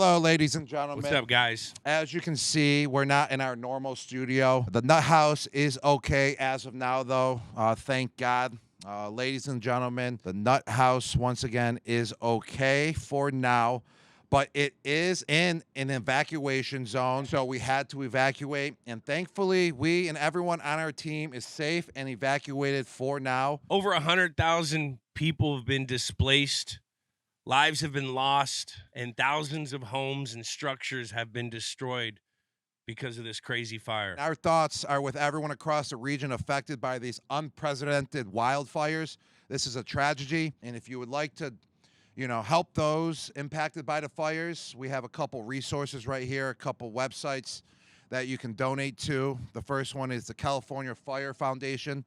Hello, ladies and gentlemen. What's up, guys? As you can see, we're not in our normal studio. The Nut House is okay as of now, though. Thank God. Ladies and gentlemen, the Nut House, once again, is okay for now, but it is in an evacuation zone, so we had to evacuate. And thankfully, we and everyone on our team is safe and evacuated for now. Over 100,000 people have been displaced. Lives have been lost, and thousands of homes and structures have been destroyed because of this crazy fire. Our thoughts are with everyone across the region affected by these unprecedented wildfires. This is a tragedy, and if you would like to, help those impacted by the fires, we have a couple resources right here, a couple websites that you can donate to. The first one is the California Fire Foundation.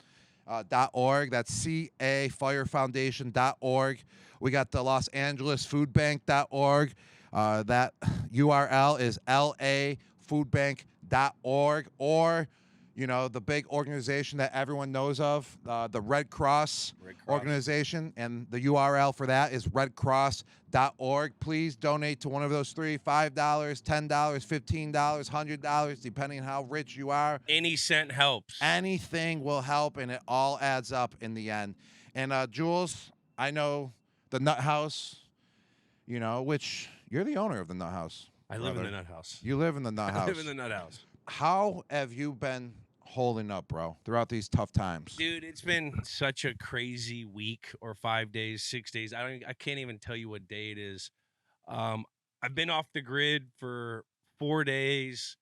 .org. That's cafirefoundation.org. We got the Los Angeles Foodbank.org. That URL is lafoodbank.org, or the big organization that everyone knows of, the Red Cross organization, and the URL for that is redcross.org. Please donate to one of those three: $5, $10, $15, $100, depending on how rich you are. Any cent helps. Anything will help, and it all adds up in the end. And Jules, I know the Nut House, which you're the owner of the Nut House. I live in the Nut House. You live in the Nut House. I live in the Nut House. How have you been holding up, bro, throughout these tough times? Dude, it's been such a crazy week, or 5 days, 6 days. I can't even tell you what day it is. I've been off the grid for 4 days,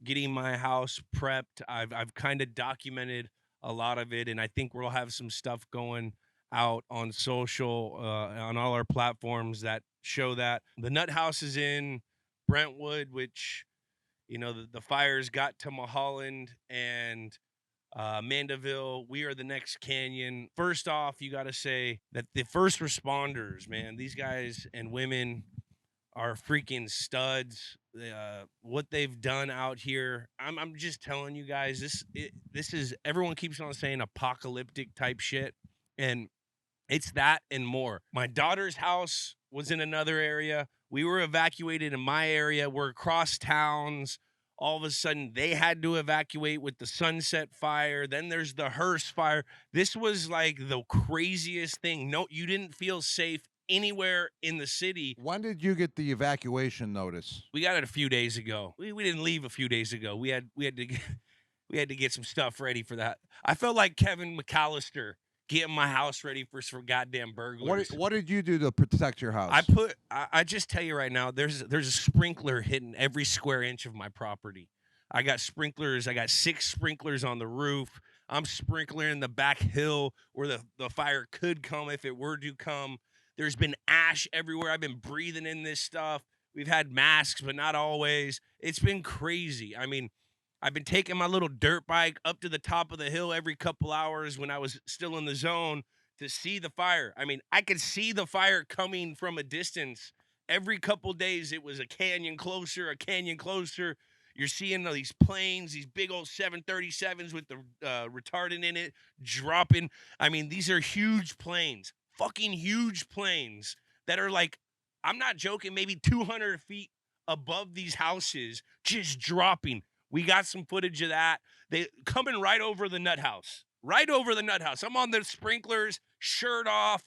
getting my house prepped. I've kind of documented a lot of it, and I think we'll have some stuff going out on social, on all our platforms that show that. The Nut House is in Brentwood, which, the fires got to Mulholland and Mandeville. We are the next canyon. First off, you got to say that the first responders, man, these guys and women are freaking studs. What they've done out here, I'm just telling you guys, this is, everyone keeps on saying apocalyptic type shit, and it's that and more. My daughter's house was in another area. We were evacuated in my area. We're across towns. All of a sudden, they had to evacuate with the Sunset Fire. Then there's the Hearst Fire. This was like the craziest thing. No, you didn't feel safe anywhere in the city. When did you get the evacuation notice? We got it a few days ago. We didn't leave a few days ago. We had to get some stuff ready for that. I felt like Kevin McAllister getting my house ready for some goddamn burglars. What did you do to protect your house? I just tell you right now, there's a sprinkler hitting every square inch of my property. I got sprinklers. I got 6 sprinklers on the roof. I'm sprinkling the back hill where the fire could come if it were to come. There's been ash everywhere. I've been breathing in this stuff. We've had masks, but not always. It's been crazy. I mean, I've been taking my little dirt bike up to the top of the hill every couple hours when I was still in the zone to see the fire. I mean, I could see the fire coming from a distance. Every couple days, it was a canyon closer, a canyon closer. You're seeing these planes, these big old 737s with the retardant in it, dropping. I mean, these are huge planes, fucking huge planes that are like, I'm not joking, maybe 200 feet above these houses, just dropping. We got some footage of that. They coming right over the Nut House. Right over the Nut House. I'm on the sprinklers, shirt off,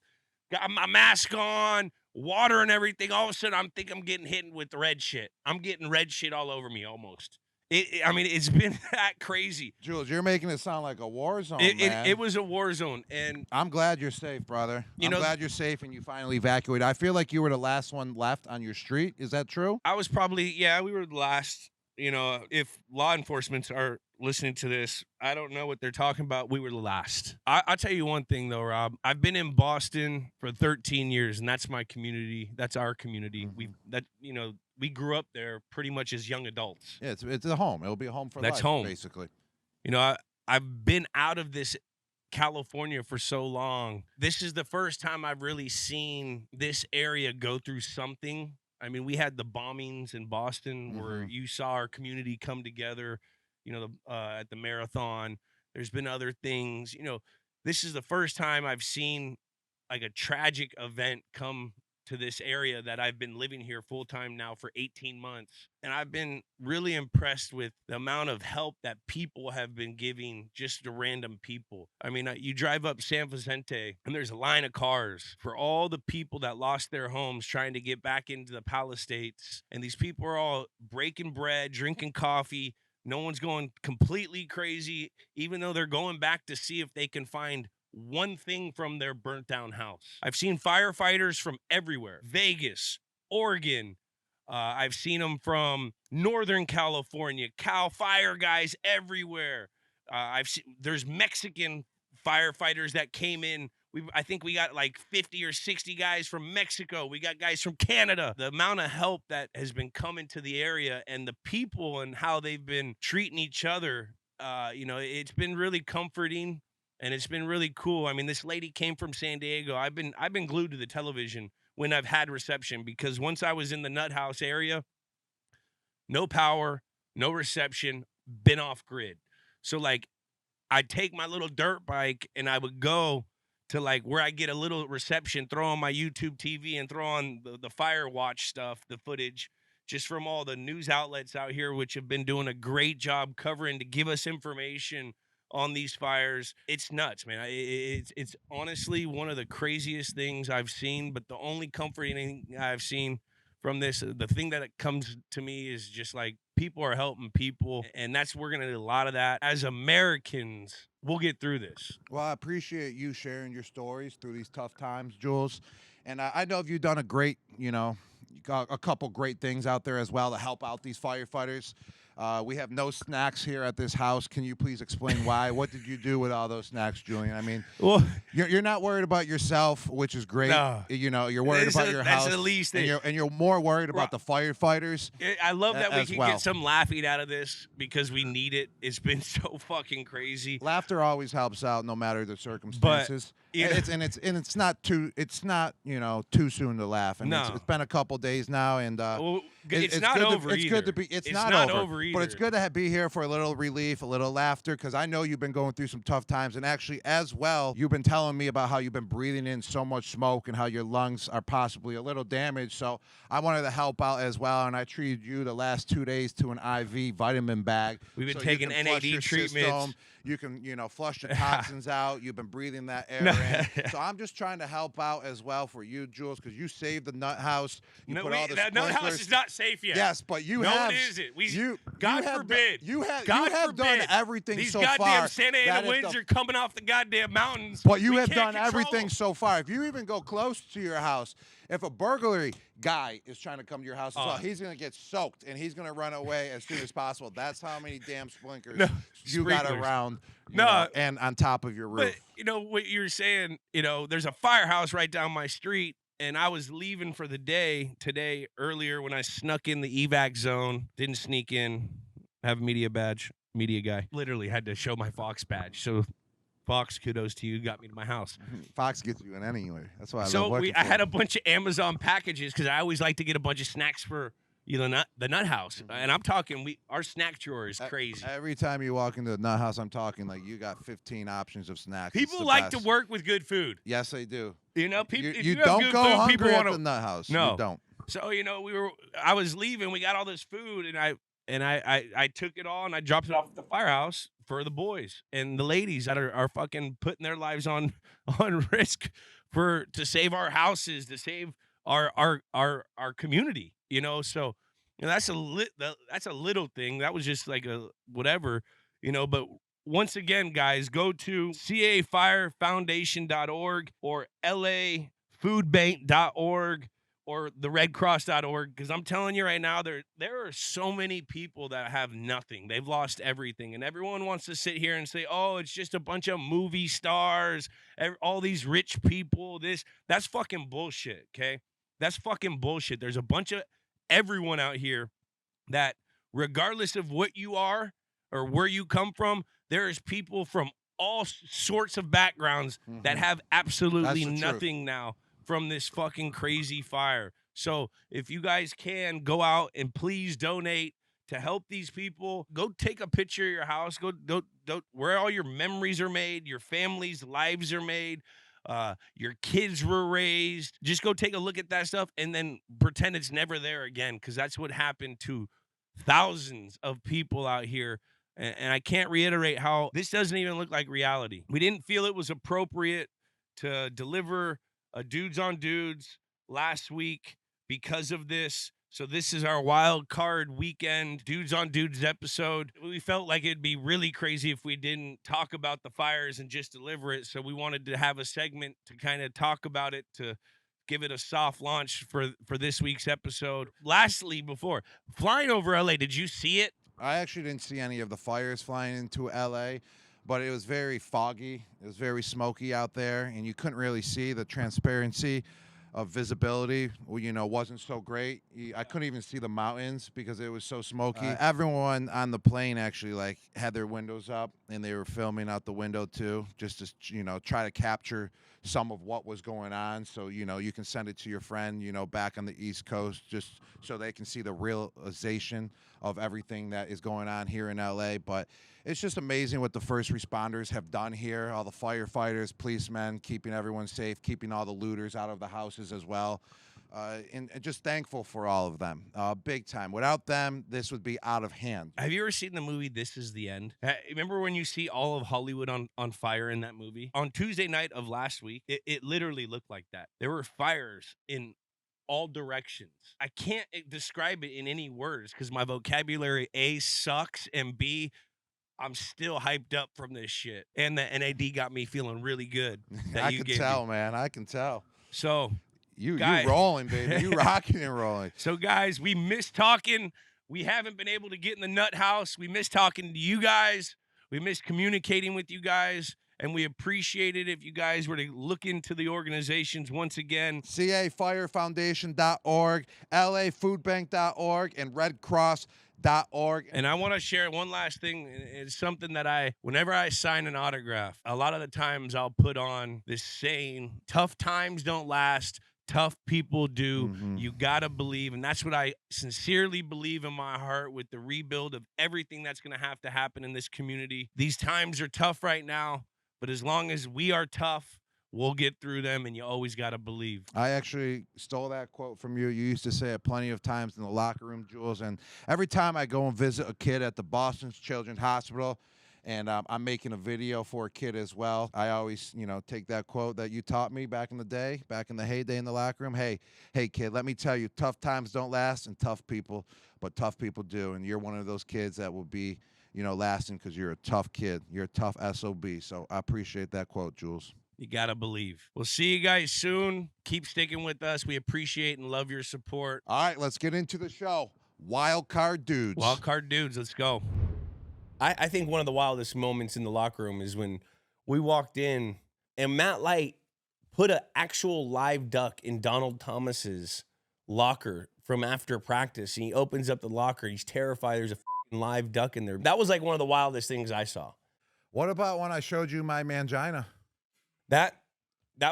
got my mask on, water and everything. All of a sudden, I'm getting hit with red shit. I'm getting red shit all over me almost. It's been that crazy. Jules, you're making it sound like a war zone, man. It was a war zone, and I'm glad you're safe, brother. I'm glad you're safe and you finally evacuated. I feel like you were the last one left on your street. Is that true? I was probably, we were the last. If law enforcement are listening to this, I don't know what they're talking about. We were the last. I'll tell you one thing, though, Rob. I've been in Boston for 13 years, and that's my community. That's our community. Mm-hmm. We grew up there pretty much as young adults. Yeah, it's a home. It'll be a home for life, home. Basically. I've been out of this California for so long. This is the first time I've really seen this area go through something. I mean, we had the bombings in Boston where you saw our community come together, at the marathon. There's been other things. This is the first time I've seen like a tragic event come to this area that I've been living here full time now for 18 months. And I've been really impressed with the amount of help that people have been giving just to random people. I mean, you drive up San Vicente and there's a line of cars for all the people that lost their homes trying to get back into the Palisades. And these people are all breaking bread, drinking coffee. No one's going completely crazy, even though they're going back to see if they can find one thing from their burnt down house. I've seen firefighters from everywhere, Vegas, Oregon. I've seen them from Northern California, Cal Fire guys everywhere. There's Mexican firefighters that came in. I think we got like 50 or 60 guys from Mexico. We got guys from Canada. The amount of help that has been coming to the area and the people and how they've been treating each other, it's been really comforting. And it's been really cool. I mean, this lady came from San Diego. I've been glued to the television when I've had reception, because once I was in the Nut House area, no power, no reception, been off grid. So like, I'd take my little dirt bike and I would go to like where I get a little reception, throw on my YouTube TV and throw on the Fire Watch stuff, the footage, just from all the news outlets out here, which have been doing a great job covering to give us information on these fires. It's nuts, man. It's honestly one of the craziest things I've seen, but the only comforting thing I've seen from this, the thing that comes to me is just like people are helping people, and we're gonna do a lot of that. As Americans, we'll get through this. Well, I appreciate you sharing your stories through these tough times, Jules. And I know you've done you got a couple great things out there as well to help out these firefighters. We have no snacks here at this house. Can you please explain why? What did you do with all those snacks, Julian? I mean, well, you're not worried about yourself, which is great. No. You're worried about your house. That's the least thing. And you're more worried about the firefighters. I love that we can get some laughing out of this because we need it. It's been so fucking crazy. Laughter always helps out, no matter the circumstances. It's not too soon to laugh. And no. It's been a couple days now, and it's not over either. It's good to be. It's not over either. But it's good to be here for a little relief, a little laughter, because I know you've been going through some tough times. And actually, as well, you've been telling me about how you've been breathing in so much smoke and how your lungs are possibly a little damaged. So I wanted to help out as well, and I treated you the last 2 days to an IV vitamin bag. We've been taking NAD treatments. You can, flush the toxins out. You've been breathing that air in. So I'm just trying to help out as well for you, Jules, because you saved the Nut House. Put all the that Nut House is not safe yet. Yes, but you no, have. No, it isn't. God forbid. You have done everything These so far. These goddamn Santa Ana winds are coming off the goddamn mountains. But you have done everything so far. If you even go close to your house, if a burglary guy is trying to come to your house as well, he's going to get soaked, and he's going to run away as soon as possible. That's how many damn sprinklers you got around and on top of your roof. But, what you're saying, there's a firehouse right down my street, and I was leaving for the day today earlier when I snuck in the evac zone, didn't sneak in, have a media badge, media guy. Literally had to show my Fox badge. So Fox, kudos to you, got me to my house. Fox gets you in anywhere. That's why I love So working I had a bunch of Amazon packages because I always like to get a bunch of snacks for the Nut House. And I'm talking, our snack drawer is crazy. Every time you walk into the Nut House, I'm talking like you got 15 options of snacks. People like to work with good food. Yes, they do. People, you don't go hungry at the Nut House. No, you don't. So I was leaving. We got all this food, and I took it all and I dropped it off at the firehouse for the boys and the ladies that are fucking putting their lives on risk to save our houses, to save our community. So that's a little thing. That was just like a whatever, but once again, guys, go to cafirefoundation.org or lafoodbank.org or theredcross.org, because I'm telling you right now, there are so many people that have nothing. They've lost everything, and everyone wants to sit here and say, oh, it's just a bunch of movie stars, all these rich people, that's fucking bullshit, okay? That's fucking bullshit. There's a bunch of everyone out here that, regardless of what you are or where you come from, there is people from all sorts of backgrounds that have absolutely nothing now from this fucking crazy fire. So if you guys can, go out and please donate to help these people. Go take a picture of your house. Go where all your memories are made, your family's lives are made. your kids were raised. Just go take a look at that stuff and then pretend it's never there again, because that's what happened to thousands of people out here. And I can't reiterate how this doesn't even look like reality. We didn't feel it was appropriate to deliver a Dudes on Dudes last week because of this. So this is our wild card weekend Dudes on Dudes episode. We felt like it'd be really crazy if we didn't talk about the fires and just deliver it. So we wanted to have a segment to kind of talk about it, to give it a soft launch for this week's episode. Lastly, before flying over LA, did you see it? I actually didn't see any of the fires flying into LA, but it was very foggy. It was very smoky out there, and you couldn't really see. The transparency of visibility, wasn't so great. I couldn't even see the mountains because it was so smoky. Everyone on the plane actually had their windows up, and they were filming out the window too, just to try to capture some of what was going on. So you can send it to your friend back on the East Coast, just so they can see the realization of everything that is going on here in LA. But it's just amazing what the first responders have done here. All the firefighters, policemen, keeping everyone safe, keeping all the looters out of the houses as well. And just thankful for all of them, big time. Without them, this would be out of hand. Have you ever seen the movie This Is the End? Remember when you see all of Hollywood on fire in that movie? On Tuesday night of last week, it literally looked like that. There were fires in all directions. I can't describe it in any words because my vocabulary, A, sucks, and B, I'm still hyped up from this shit. And the NAD got me feeling really good. I can tell, man. I can tell. So... You rolling, baby. You rocking and rolling. So, guys, we miss talking. We haven't been able to get in the nut house. We miss talking to you guys. We miss communicating with you guys. And we appreciate it if you guys were to look into the organizations once again. cafirefoundation.org, lafoodbank.org, and redcross.org. And I want to share one last thing. It's something that whenever I sign an autograph, a lot of the times I'll put on this saying, tough times don't last. Tough people do. Mm-hmm. You got to believe. And that's what I sincerely believe in my heart with the rebuild of everything that's going to happen in this community. These times are tough right now, but as long as we are tough, we'll get through them, and you always got to believe. I actually stole that quote from you. You used to say it plenty of times in the locker room, Jules, and every time I go and visit a kid at the Boston Children's Hospital, and I'm making a video for a kid as well, I always, take that quote that you taught me back in the day, back in the heyday in the locker room. Hey, kid, let me tell you, tough times don't last, and tough people do. And you're one of those kids that will be, lasting because you're a tough kid. You're a tough SOB. So I appreciate that quote, Jules. You got to believe. We'll see you guys soon. Keep sticking with us. We appreciate and love your support. All right, let's get into the show. Wild Card Dudes. Wild Card Dudes, let's go. I think one of the wildest moments in the locker room is when we walked in and Matt Light put an actual live duck in Donald Thomas's locker from after practice. And he opens up the locker. He's terrified there's a live duck in there. That was like one of the wildest things I saw. What about when I showed you my mangina? That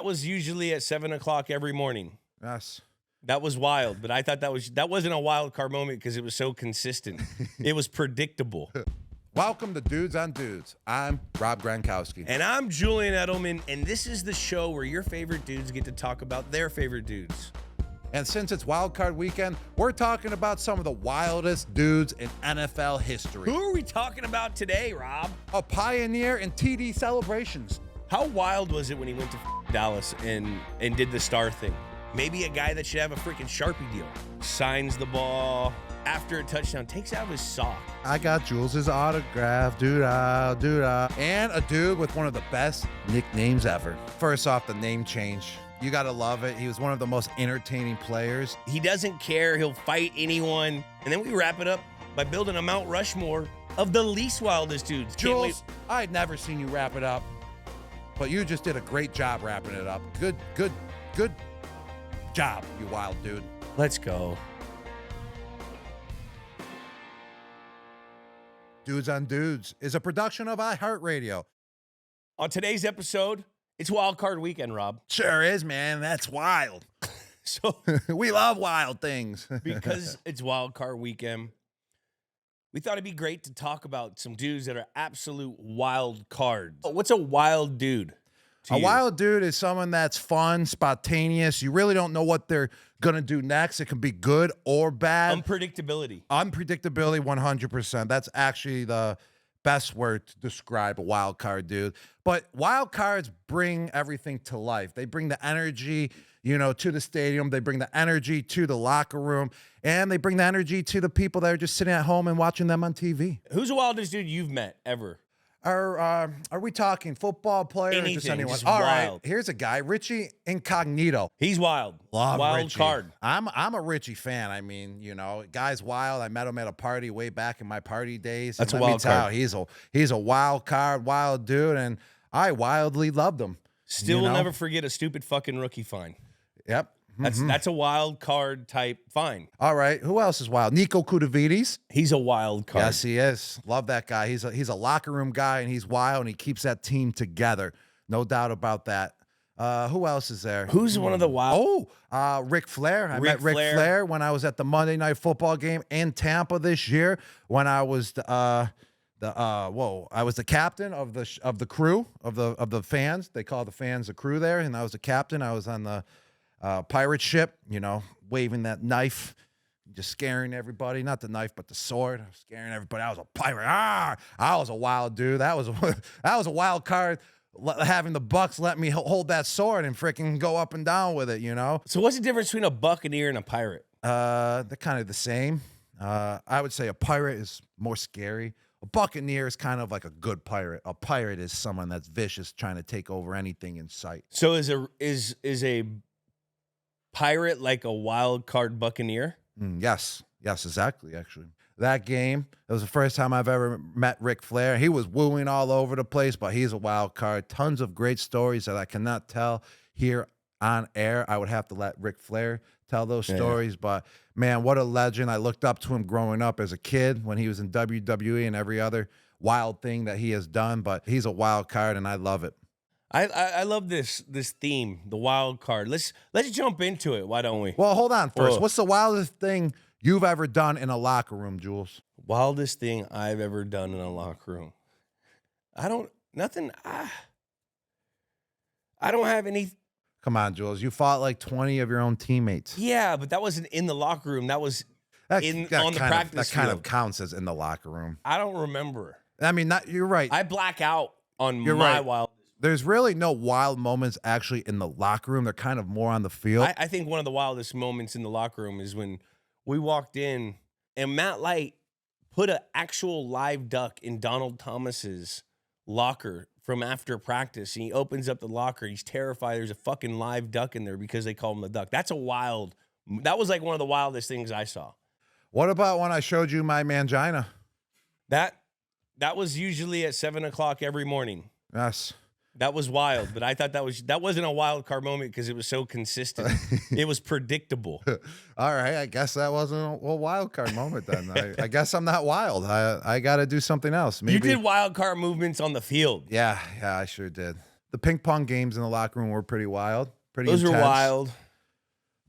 was usually at 7 o'clock every morning. Yes. That was wild, but I thought that wasn't a wild card moment because it was so consistent. It was predictable. Welcome to Dudes on Dudes. I'm Rob Gronkowski. And I'm Julian Eddleman, and this is the show where your favorite dudes get to talk about their favorite dudes. And since it's Wild Card Weekend, we're talking about some of the wildest dudes in NFL history. Who are we talking about today, Rob? A pioneer in TD celebrations. How wild was it when he went to Dallas and did the star thing? Maybe a guy that should have a freaking Sharpie deal. Signs the ball after a touchdown, takes out his sock. I got Jules' autograph, doo-dah, doo-dah. And a dude with one of the best nicknames ever. First off, the name change. You gotta love it. He was one of the most entertaining players. He doesn't care. He'll fight anyone. And then we wrap it up by building a Mount Rushmore of the least wildest dudes. Jules, I'd never seen you wrap it up, but you just did a great job wrapping it up. Good job, you wild dude. Let's go. Dudes on Dudes is a production of iHeartRadio. On today's episode, it's Wild Card Weekend, Rob. Sure is, man. That's wild. So we love wild things. Because it's Wild Card Weekend, we thought it'd be great to talk about some dudes that are absolute wild cards. What's a wild dude? to A you? wild dude is someone that's fun, spontaneous. You really don't know what they're going to do next. It can be good or bad. Unpredictability. Unpredictability, 100%. That's actually the best word to describe a wild card, dude. But wild cards bring everything to life. They bring the energy, to the stadium. They bring the energy to the locker room. And they bring the energy to the people that are just sitting at home and watching them on TV. Who's the wildest dude you've met ever? Are we talking football player or just Anything, anyone? just All right, wild. here's a guy, Richie Incognito. He's wild. Love wild Richie. card. I'm a Richie fan. I mean, guy's wild. I met him at a party way back in my party days. That's a Let me wild tell card. you, he's a wild card, wild dude, and I wildly loved him. Still You will know? never forget a stupid fucking rookie fine. Yep. That's a wild card type fine. All right. Who else is wild? Nico Kudavides. He's a wild card. Yes, he is. Love that guy. He's a locker room guy, and he's wild, and he keeps that team together. No doubt about that. Who else is there? Who's one of the wild? Ric Flair. I Ric met Ric Flair. Flair when I was at the Monday Night Football game in Tampa this year. When I was I was the captain of the crew of the fans. They call the fans the crew there, and I was the captain. I was on the pirate ship, waving that knife, just scaring everybody. Not the knife, but the sword. I was scaring everybody. I was a pirate. I was a wild dude. That was a wild card. Having the Bucks let me hold that sword and freaking go up and down with it, So what's the difference between a buccaneer and a pirate? They're kind of the same. I would say a pirate is more scary. A buccaneer is kind of like a good pirate. A pirate is someone that's vicious, trying to take over anything in sight. So is a pirate like a wild card buccaneer? Yes, exactly. Actually, that game, it was the first time I've ever met Ric Flair. He was wooing all over the place, but he's a wild card. Tons of great stories that I cannot tell here on air. I would have to let Ric Flair tell those stories. But man, what a legend! I looked up to him growing up as a kid when he was in WWE and every other wild thing that he has done. But he's a wild card, and I love it. I love this theme, the wild card. Let's jump into it. Why don't we? Well, hold on first. Whoa. What's the wildest thing you've ever done in a locker room, Jules? Wildest thing I've ever done in a locker room. I don't have any. Come on, Jules. You fought like 20 of your own teammates. Yeah, but that wasn't in the locker room. That was on the practice That kind field. of counts as in the locker room. I don't remember. I mean, you're right. I black out on You're my right. wild. There's really no wild moments actually in the locker room. They're kind of more on the field. I think one of the wildest moments in the locker room is when we walked in and Matt Light put an actual live duck in Donald Thomas's locker from after practice. And he opens up the locker. He's terrified there's a fucking live duck in there because they call him the duck. That was like one of the wildest things I saw. What about when I showed you my mangina? That was usually at 7:00 every morning. Yes. That was wild, but I thought that wasn't a wild card moment because it was so consistent. It was predictable. All right. I guess that wasn't a wild card moment then. I guess I'm not wild. I got to do something else. Maybe. You did wild card movements on the field. Yeah, I sure did. The ping pong games in the locker room were pretty wild. Those intense. were wild.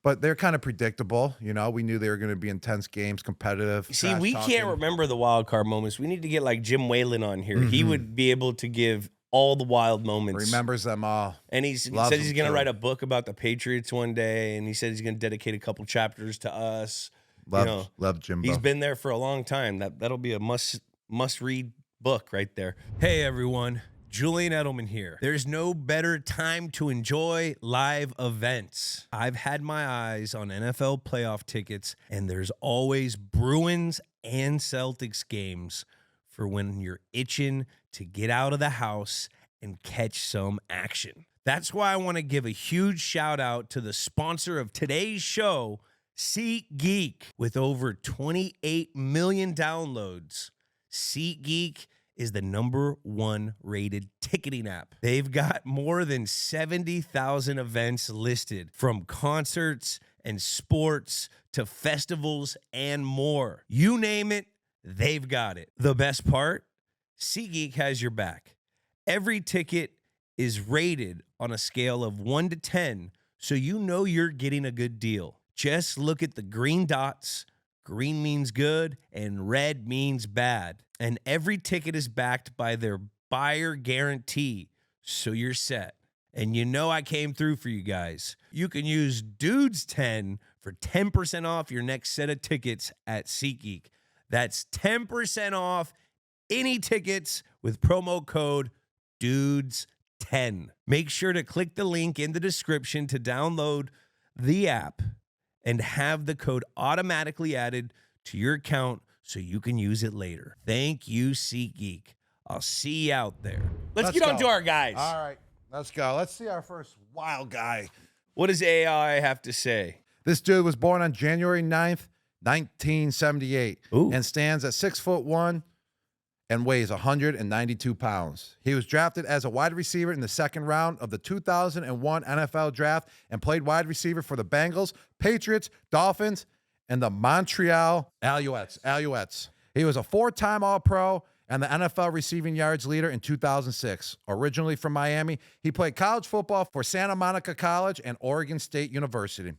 But they're kind of predictable. We knew they were going to be intense games, competitive. See, we can't remember the wild card moments. We need to get like Jim Whalen on here. Mm-hmm. He would be able to give all the wild moments. Remembers them all. And he said Loves he's them going to too. write a book about the Patriots one day. And he said he's going to dedicate a couple chapters to us. Love Jimbo. He's been there for a long time. That'll be a must read book right there. Hey, everyone. Julian Eddleman here. There's no better time to enjoy live events. I've had my eyes on NFL playoff tickets, and there's always Bruins and Celtics games for when you're itching to get out of the house and catch some action. That's why I want to give a huge shout out to the sponsor of today's show, SeatGeek. With over 28 million downloads, SeatGeek is the #1 rated ticketing app. They've got more than 70,000 events listed, from concerts and sports to festivals and more. You name it, they've got it. The best part? SeatGeek has your back. Every ticket is rated on a scale of 1 to 10, so you know you're getting a good deal. Just look at the green dots. Green means good and red means bad. And every ticket is backed by their buyer guarantee, so you're set. And you know I came through for you guys. You can use DUDES10 for 10% off your next set of tickets at SeatGeek. That's 10% off any tickets with promo code DUDES10. Make sure to click the link in the description to download the app and have the code automatically added to your account so you can use it later. Thank you, SeatGeek. I'll see you out there. Let's get on to our guys. All right, let's go. Let's see our first wild guy. What does AI have to say? This dude was born on January 9th, 1978, and stands at 6'1" and weighs 192 pounds. He was drafted as a wide receiver in the second round of the 2001 NFL draft and played wide receiver for the Bengals, Patriots, Dolphins, and the Montreal Alouettes. He was a 4-time All-Pro and the NFL receiving yards leader in 2006. Originally from Miami, he played college football for Santa Monica College and Oregon State University.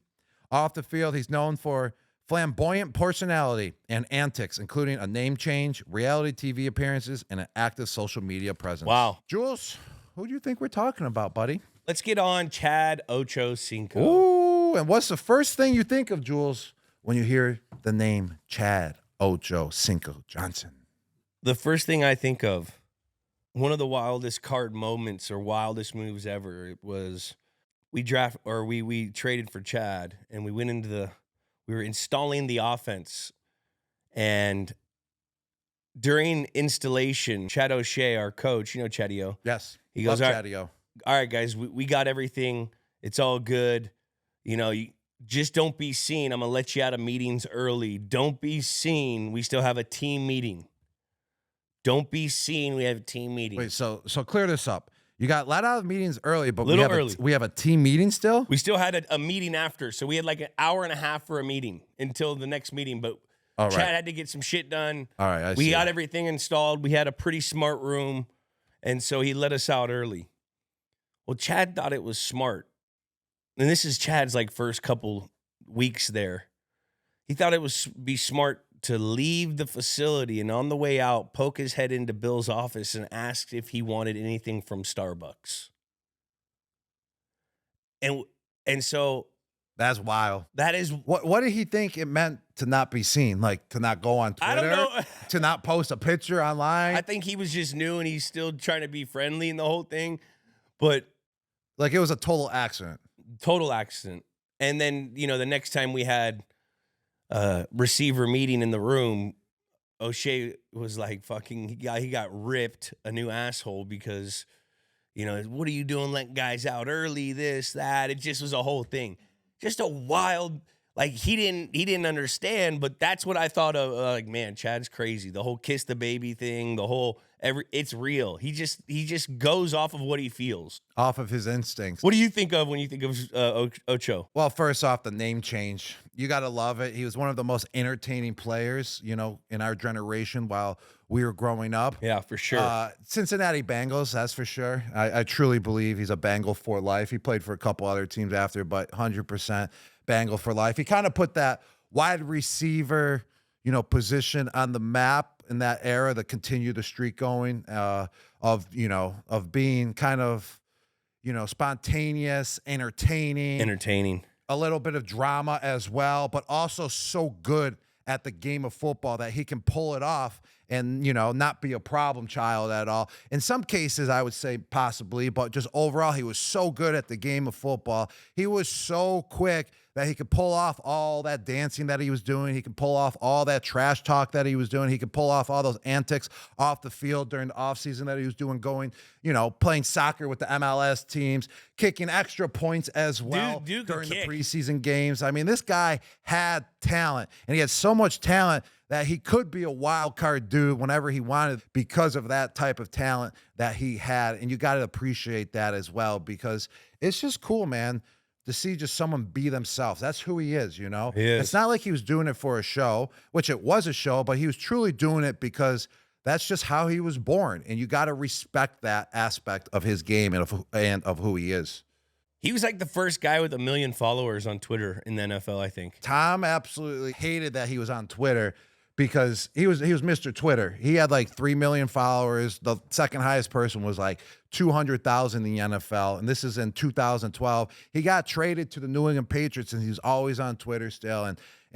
Off the field, he's known for flamboyant personality and antics, including a name change, reality TV appearances, and an active social media presence. Wow. Jules, who do you think we're talking about, buddy? Let's get on Chad Ochocinco. Ooh, and what's the first thing you think of, Jules, when you hear the name Chad Ochocinco Johnson? The first thing I think of, one of the wildest card moments or wildest moves ever, it was we traded for Chad, and we were installing the offense, and during installation, Chad O'Shea, our coach, you know Chaddy-O. Yes. He goes, Love Chaddy-O. All right, guys, we got everything. It's all good. You know, you just don't be seen. I'm going to let you out of meetings early. Don't be seen. We still have a team meeting. Don't be seen. We have a team meeting. Wait, so clear this up. You got let out of meetings early, but early. We have a team meeting still? We still had a meeting after. So we had like an hour and a half for a meeting until the next meeting. But Chad had to get some shit done. All right, we got everything installed. We had a pretty smart room. And so he let us out early. Well, Chad thought it was smart. And this is Chad's like first couple weeks there. He thought it would be smart to leave the facility and on the way out, poke his head into Bill's office and ask if he wanted anything from Starbucks. And so that's wild. That is what did he think it meant to not be seen? Like to not go on Twitter? I don't know. To not post a picture online? I think he was just new and he's still trying to be friendly in the whole thing. But like it was a total accident. Total accident. And then, you know, the next time we had receiver meeting in the room, O'Shea was like fucking he got ripped a new asshole because, you know, what are you doing letting guys out early, this, that. It just was a whole thing. Just a wild, like he didn't understand, but that's what I thought of, like, man, Chad's crazy. The whole kiss the baby thing, the whole it's real. He just goes off of what he feels. Off of his instincts. What do you think of when you think of Ocho? Well, first off, the name change. You got to love it. He was one of the most entertaining players, you know, in our generation while we were growing up. Yeah, for sure. Cincinnati Bengals, that's for sure. I truly believe he's a Bengal for life. He played for a couple other teams after, but 100% Bengal for life. He kind of put that wide receiver, you know, position on the map in that era to continue the streak going of being kind of, you know, spontaneous, entertaining, a little bit of drama as well, but also so good at the game of football that he can pull it off and, you know, not be a problem child at all. In some cases, I would say possibly, but just overall, he was so good at the game of football. He was so quick that he could pull off all that dancing that he was doing. He could pull off all that trash talk that he was doing. He could pull off all those antics off the field during the offseason that he was doing, going, you know, playing soccer with the MLS teams, kicking extra points as well during the preseason games. I mean, this guy had talent, and he had so much talent that he could be a wild card dude whenever he wanted because of that type of talent that he had. And you got to appreciate that as well, because it's just cool, man, to see just someone be themselves. That's who he is, you know? It's not like he was doing it for a show, which it was a show, but he was truly doing it because that's just how he was born. And you got to respect that aspect of his game and of who he is. He was like the first guy with 1 million followers on Twitter in the NFL, I think. Tom absolutely hated that he was on Twitter because he was Mr. Twitter. He had like 3 million followers. The second highest person was like 200,000 in the NFL, and this is in 2012. He got traded to the New England Patriots, and he's always on Twitter still.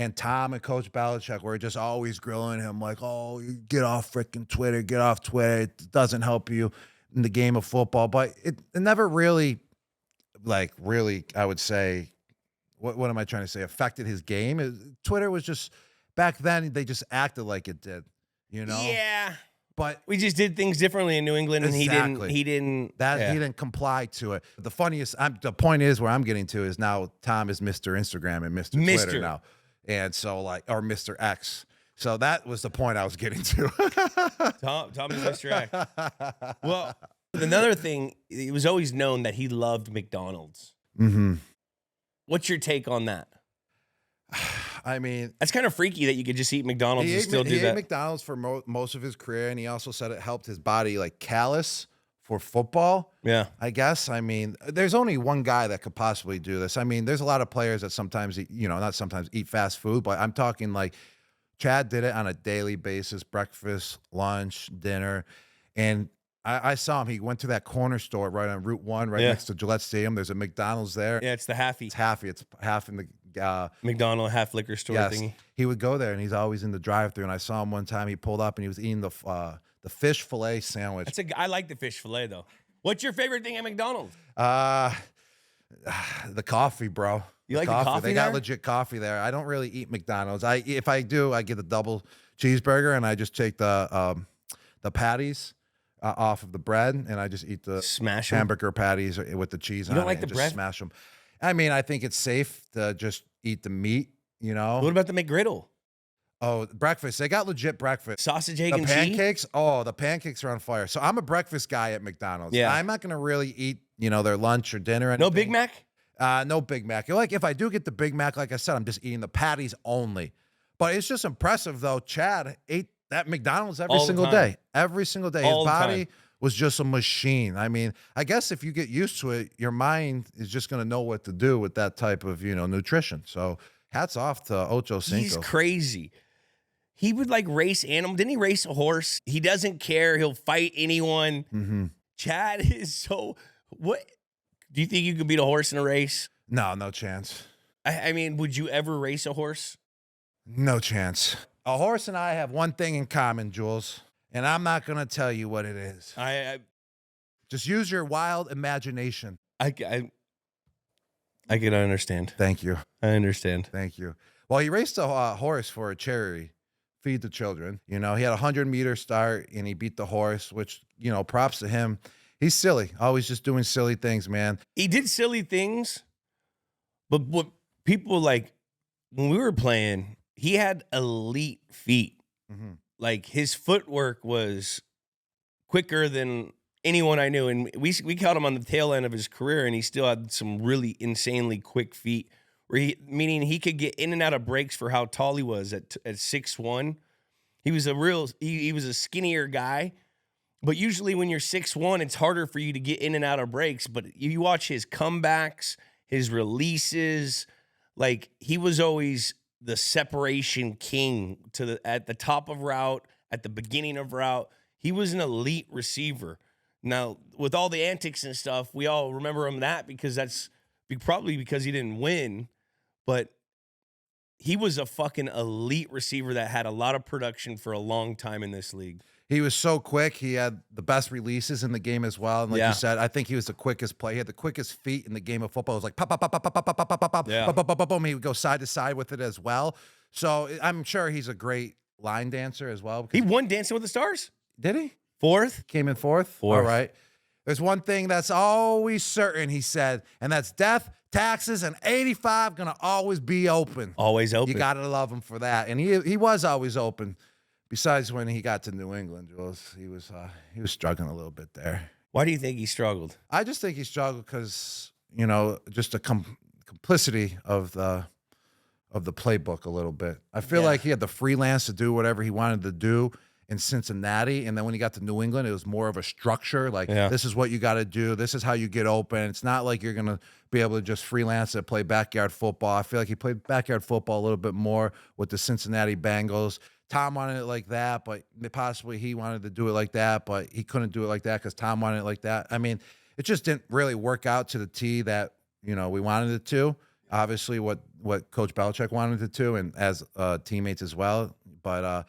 And Tom and Coach Belichick were just always grilling him like, "Oh, you get off freaking Twitter, get off Twitter. It doesn't help you in the game of football." But it never really, I would say, what am I trying to say? Affected his game. Twitter was just back then. They just acted like it did, you know. Yeah. But we just did things differently in New England, and exactly. he didn't he didn't comply to it. The the point is where I'm getting to is now Tom is Mr. Instagram and Mr. Twitter now. And so or Mr. X. So that was the point I was getting to. Tom is Mr. X. Well, another thing, it was always known that he loved McDonald's. Mm-hmm. What's your take on that? I mean, that's kind of freaky that you could just eat McDonald's and still do that. He ate McDonald's for most of his career, and he also said it helped his body like callous for football. Yeah. I guess. I mean, there's only one guy that could possibly do this. I mean, there's a lot of players that sometimes, not sometimes eat fast food, but I'm talking like Chad did it on a daily basis, breakfast, lunch, dinner. And I saw him. He went to that corner store right on Route 1, right next to Gillette Stadium. There's a McDonald's there. Yeah, it's the Halfy. It's Halfy. It's half in the McDonald's half liquor store thingy. He would go there, and he's always in the drive-thru. And I saw him one time. He pulled up, and he was eating the fish fillet sandwich. I like the fish fillet though. What's your favorite thing at McDonald's? The coffee, bro. You like the coffee? They got legit coffee there. I don't really eat McDonald's. If I do, I get the double cheeseburger, and I just take the patties off of the bread, and I just eat the hamburger patties with the cheese on it. You don't like the bread? Smash them. I mean, I think it's safe to just eat the meat, you know? What about the McGriddle? Oh, breakfast. They got legit breakfast. Sausage, egg, and pancakes. Oh, the pancakes are on fire. So I'm a breakfast guy at McDonald's. Yeah. I'm not going to really eat, their lunch or dinner. No Big Mac? No Big Mac. Like, if I do get the Big Mac, like I said, I'm just eating the patties only. But it's just impressive, though. Chad ate that McDonald's every single day. Every single day. His body was just a machine. I mean, I guess if you get used to it, your mind is just going to know what to do with that type of, nutrition. So hats off to Ocho Cinco. He's crazy. He would race animals. Didn't he race a horse? He doesn't care. He'll fight anyone. Mm-hmm. Chad is so... What? Do you think you could beat a horse in a race? No chance. I mean, would you ever race a horse? No chance. A horse and I have one thing in common, Jules, and I'm not going to tell you what it is. I just use your wild imagination. I can understand. Thank you. I understand. Thank you. Well, he raced a horse for a charity, Feed the Children. He had a 100-meter start, and he beat the horse, which, props to him. He's silly, always just doing silly things, man. He did silly things, but what people when we were playing, he had elite feet. Mm-hmm. Like, his footwork was quicker than anyone I knew. And we caught him on the tail end of his career, and he still had some really insanely quick feet, meaning he could get in and out of breaks for how tall he was at 6'1". He was he was a skinnier guy. But usually when you're 6'1", it's harder for you to get in and out of breaks. But you watch his comebacks, his releases, he was always the separation king at the top of route, at the beginning of route. He was an elite receiver. Now, with all the antics and stuff, we all remember him because that's probably because he didn't win. But he was a fucking elite receiver that had a lot of production for a long time in this league. He was so quick. He had the best releases in the game as well. And like you said, I think he was the quickest player. He had the quickest feet in the game of football. It was like pop, pop, pop, pop, pop, pop, pop, pop, pop, pop, pop, pop, pop, pop. He would go side to side with it as well. So I'm sure he's a great line dancer as well. He won Dancing with the Stars. Did he? Fourth. Came in fourth? All right. There's one thing that's always certain, he said, and that's death, taxes, and 85 going to always be open. Always open. You got to love him for that. And he was always open. Besides when he got to New England, Jules, he was struggling a little bit there. Why do you think he struggled? I just think he struggled because, just the complicity of the playbook a little bit. I feel like he had the freelance to do whatever he wanted to do in Cincinnati, and then when he got to New England, it was more of a structure. This is what you got to do. This is how you get open. It's not like you're going to be able to just freelance and play backyard football. I feel like he played backyard football a little bit more with the Cincinnati Bengals. Tom wanted it like that, but possibly he wanted to do it like that, but he couldn't do it like that because Tom wanted it like that. I mean, it just didn't really work out to the T that, we wanted it to. Obviously, what Coach Belichick wanted it to, and as teammates as well. But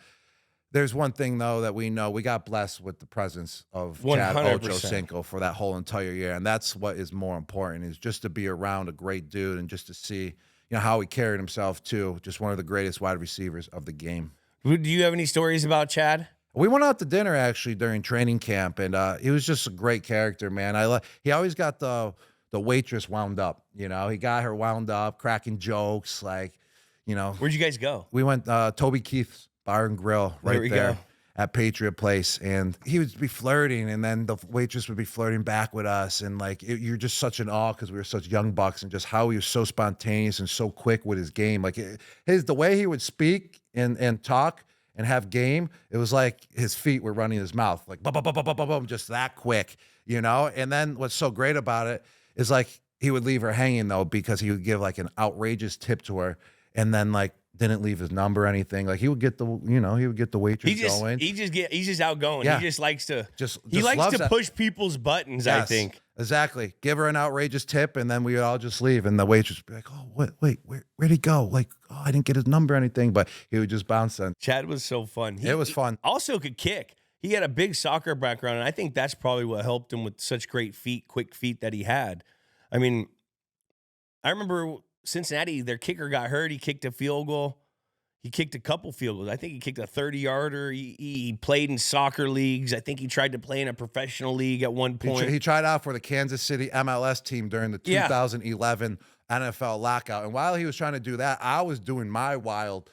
there's one thing, though, that we know. We got blessed with the presence of Chad 100%. Ochocinco for that whole entire year, and that's what is more important, is just to be around a great dude and just to see, how he carried himself, too. Just one of the greatest wide receivers of the game. Do you have any stories about Chad? We went out to dinner, actually, during training camp, and he was just a great character, man. He always got the waitress wound up, He got her wound up, cracking jokes, like, Where'd you guys go? We went Toby Keith's Bar and Grill right there at Patriot Place, and he would be flirting, and then the waitress would be flirting back with us, and like you're just such in awe because we were such young bucks, and just how he was so spontaneous and so quick with his game. Like the way he would speak and talk and have game, it was like his feet were running his mouth, like boom, boom, boom, boom, boom, boom, just that quick, And then what's so great about it is like he would leave her hanging though, because he would give like an outrageous tip to her, and then like didn't leave his number or anything. Like he would get the waitress going. He's just outgoing. Yeah. He just likes to he likes to push people's buttons, yes, I think. Exactly. Give her an outrageous tip, and then we would all just leave, and the waitress would be like, "Oh, wait, where'd he go? Like, oh, I didn't get his number or anything," but he would just bounce on. Chad was so fun. It was fun. He also could kick. He had a big soccer background, and I think that's probably what helped him with such great feet, quick feet that he had. I mean, I remember Cincinnati, their kicker got hurt. He kicked a field goal. He kicked a couple field goals. I think he kicked a 30-yarder. He played in soccer leagues. I think he tried to play in a professional league at one point. He tried out for the Kansas City MLS team during the 2011 NFL lockout. And while he was trying to do that, I was doing my wild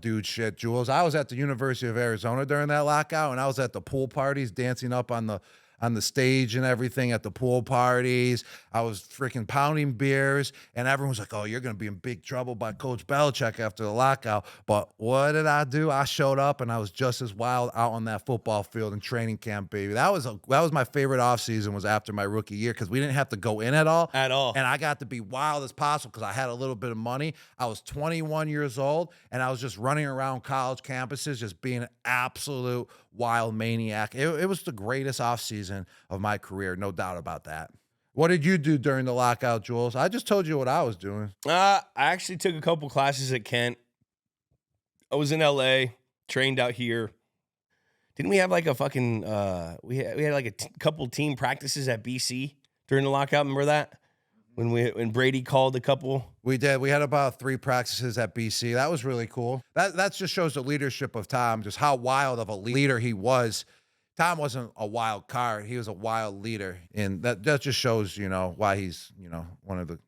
dude shit, Jules. I was at the University of Arizona during that lockout, and I was at the pool parties dancing up on the stage and everything at the pool parties. I was freaking pounding beers, and everyone was like, "Oh, you're going to be in big trouble by Coach Belichick after the lockout." But what did I do? I showed up, and I was just as wild out on that football field in training camp, baby. That was my favorite offseason, was after my rookie year, because we didn't have to go in at all. At all. And I got to be wild as possible because I had a little bit of money. I was 21 years old, and I was just running around college campuses, just being an absolute wild maniac. It was the greatest offseason of my career, no doubt about that. What did you do during the lockout, Jules? I just told you what I was doing. I actually took a couple classes at Kent. I was in LA, trained out here. Didn't we have like a fucking we had like a couple team practices at BC during the lockout? Remember that? When Brady called a couple? We did. We had about 3 practices at BC. That was really cool. That just shows the leadership of Tom, just how wild of a leader he was. Tom wasn't a wild card. He was a wild leader. And that just shows, why he's, one of the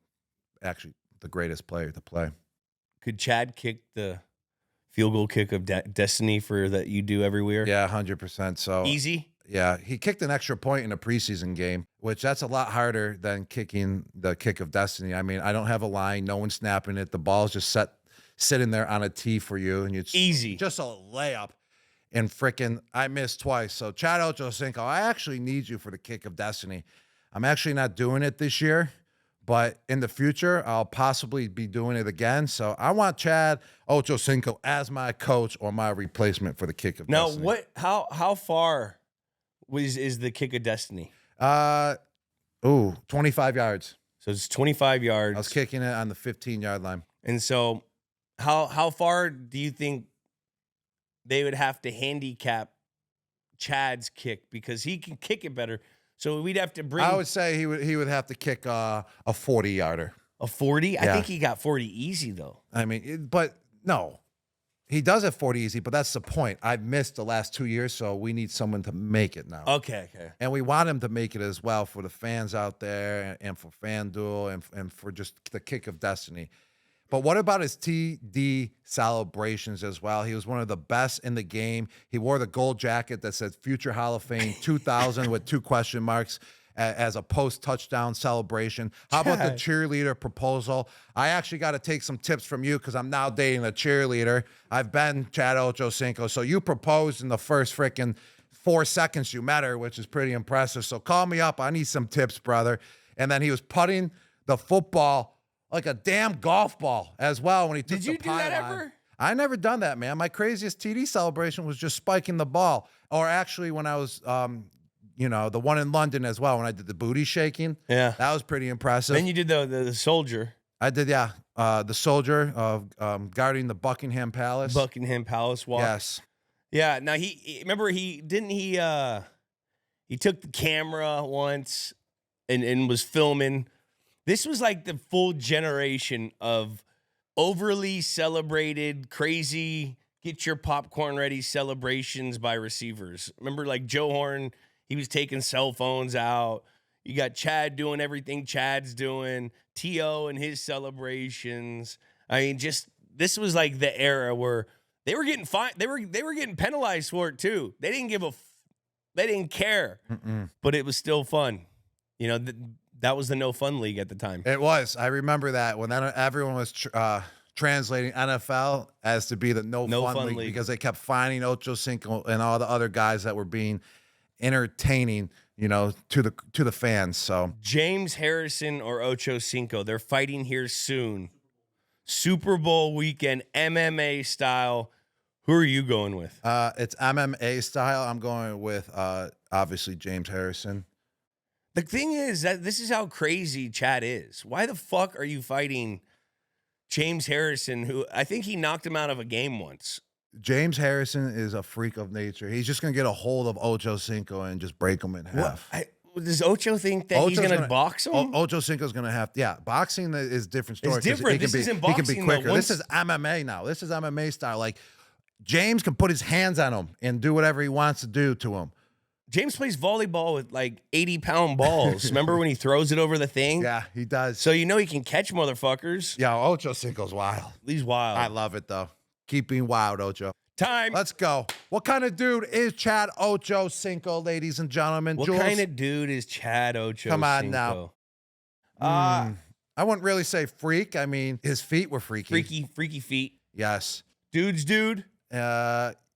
greatest player to play. Could Chad kick the field goal kick of destiny for that you do everywhere? Yeah, 100%. So easy? Yeah, he kicked an extra point in a preseason game, which that's a lot harder than kicking the kick of destiny. I mean, I don't have a line, no one's snapping it. The ball's just sitting there on a tee for you, and it's easy, just a layup. And frickin', I missed twice. So Chad Ochocinco, I actually need you for the kick of destiny. I'm actually not doing it this year, but in the future, I'll possibly be doing it again. So I want Chad Ochocinco as my coach or my replacement for the kick of destiny. Now, how far is the kick of destiny? 25 yards. So it's 25 yards. I was kicking it on the 15-yard line. And so how far do you think they would have to handicap Chad's kick, because he can kick it better? So we'd have to bring. I would say he would have to kick a 40-yarder. A 40? Yeah. I think he got 40 easy though. I mean, but no, he does have 40 easy. But that's the point. I've missed the last 2 years, so we need someone to make it now. Okay. And we want him to make it as well for the fans out there, and for FanDuel, and for just the kick of destiny. But what about his TD celebrations as well? He was one of the best in the game. He wore the gold jacket that said Future Hall of Fame 2000 with 2 question marks as a post-touchdown celebration. How about the cheerleader proposal? I actually got to take some tips from you, because I'm now dating a cheerleader. I've been Chad Ochocinco. So you proposed in the first freaking 4 seconds you met her, which is pretty impressive. So call me up. I need some tips, brother. And then he was putting the football like a damn golf ball as well when he took the pylon. Did you do that ever? I never done that, man. My craziest TD celebration was just spiking the ball. Or actually when I was, the one in London as well, when I did the booty shaking. Yeah. That was pretty impressive. Then you did the soldier. I did, yeah. The soldier guarding the Buckingham Palace. Buckingham Palace walk. Yes. Yeah. Now he took the camera once and was filming. This was like the full generation of overly celebrated, crazy, get your popcorn ready celebrations by receivers. Remember, like Joe Horn, he was taking cell phones out. You got Chad doing everything Chad's doing. T.O. and his celebrations. I mean, just this was like the era where they were getting fined. They were getting penalized for it too. They didn't they didn't care, but it was still fun. You know, that was the no fun league at the time. It was. I remember that when everyone was translating NFL as to be the no fun league because they kept finding Ocho Cinco and all the other guys that were being entertaining, to the fans. So James Harrison or Ocho Cinco, they're fighting here soon. Super Bowl weekend, MMA style. Who are you going with? It's MMA style. I'm going with obviously James Harrison. The thing is that this is how crazy Chad is. Why the fuck are you fighting James Harrison, who I think he knocked him out of a game once? James Harrison is a freak of nature. He's just going to get a hold of Ocho Cinco and just break him in half. Does Ocho think that he's going to box him? Ocho Cinco's going to have to. Yeah, boxing is a different story. It's different. This isn't boxing. He can be quicker. This is MMA now. This is MMA style. Like, James can put his hands on him and do whatever he wants to do to him. James plays volleyball with like 80-pound balls. Remember when he throws it over the thing? Yeah, he does. So you know he can catch motherfuckers. Yeah, Ocho Cinco's wild. He's wild. I love it, though. Keep being wild, Ocho. Time. Let's go. What kind of dude is Chad Ocho Cinco, ladies and gentlemen? What Jules? kind of dude is Chad Ocho Come on Cinco? now. I wouldn't really say freak. I mean, his feet were freaky. Freaky feet. Yes. Dude.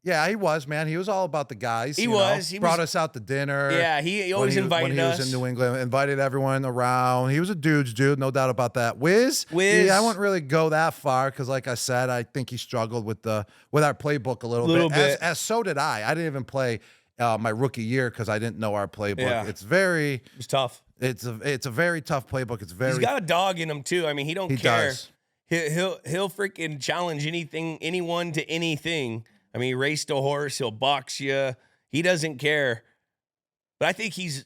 Yeah, he was, man. He was all about the guys. He brought us out to dinner. Yeah, he always invited us. When he was in New England, invited everyone around. He was a dude's dude, no doubt about that. Wiz. Yeah, I wouldn't really go that far because, like I said, I think he struggled with our playbook a little bit. As so did I. I didn't even play my rookie year because I didn't know our playbook. Yeah. It's tough. It's a very tough playbook. He's got a dog in him too. I mean, he don't care. Does. He'll freaking challenge anyone to anything. I mean, he raced a horse. He'll box you. He doesn't care. But I think he's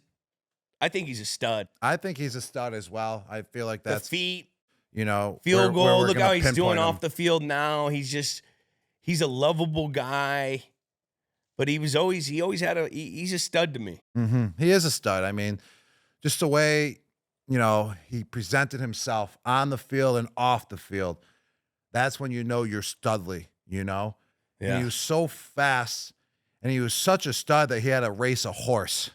a stud. I think he's a stud as well. I feel like that's the feet. Field goal. Look how he's doing off the field now. He's a lovable guy. But he's a stud to me. Mm-hmm. He is a stud. I mean, just the way, he presented himself on the field and off the field. That's when you know you're studly, Yeah. And he was so fast, and he was such a stud that he had to race a horse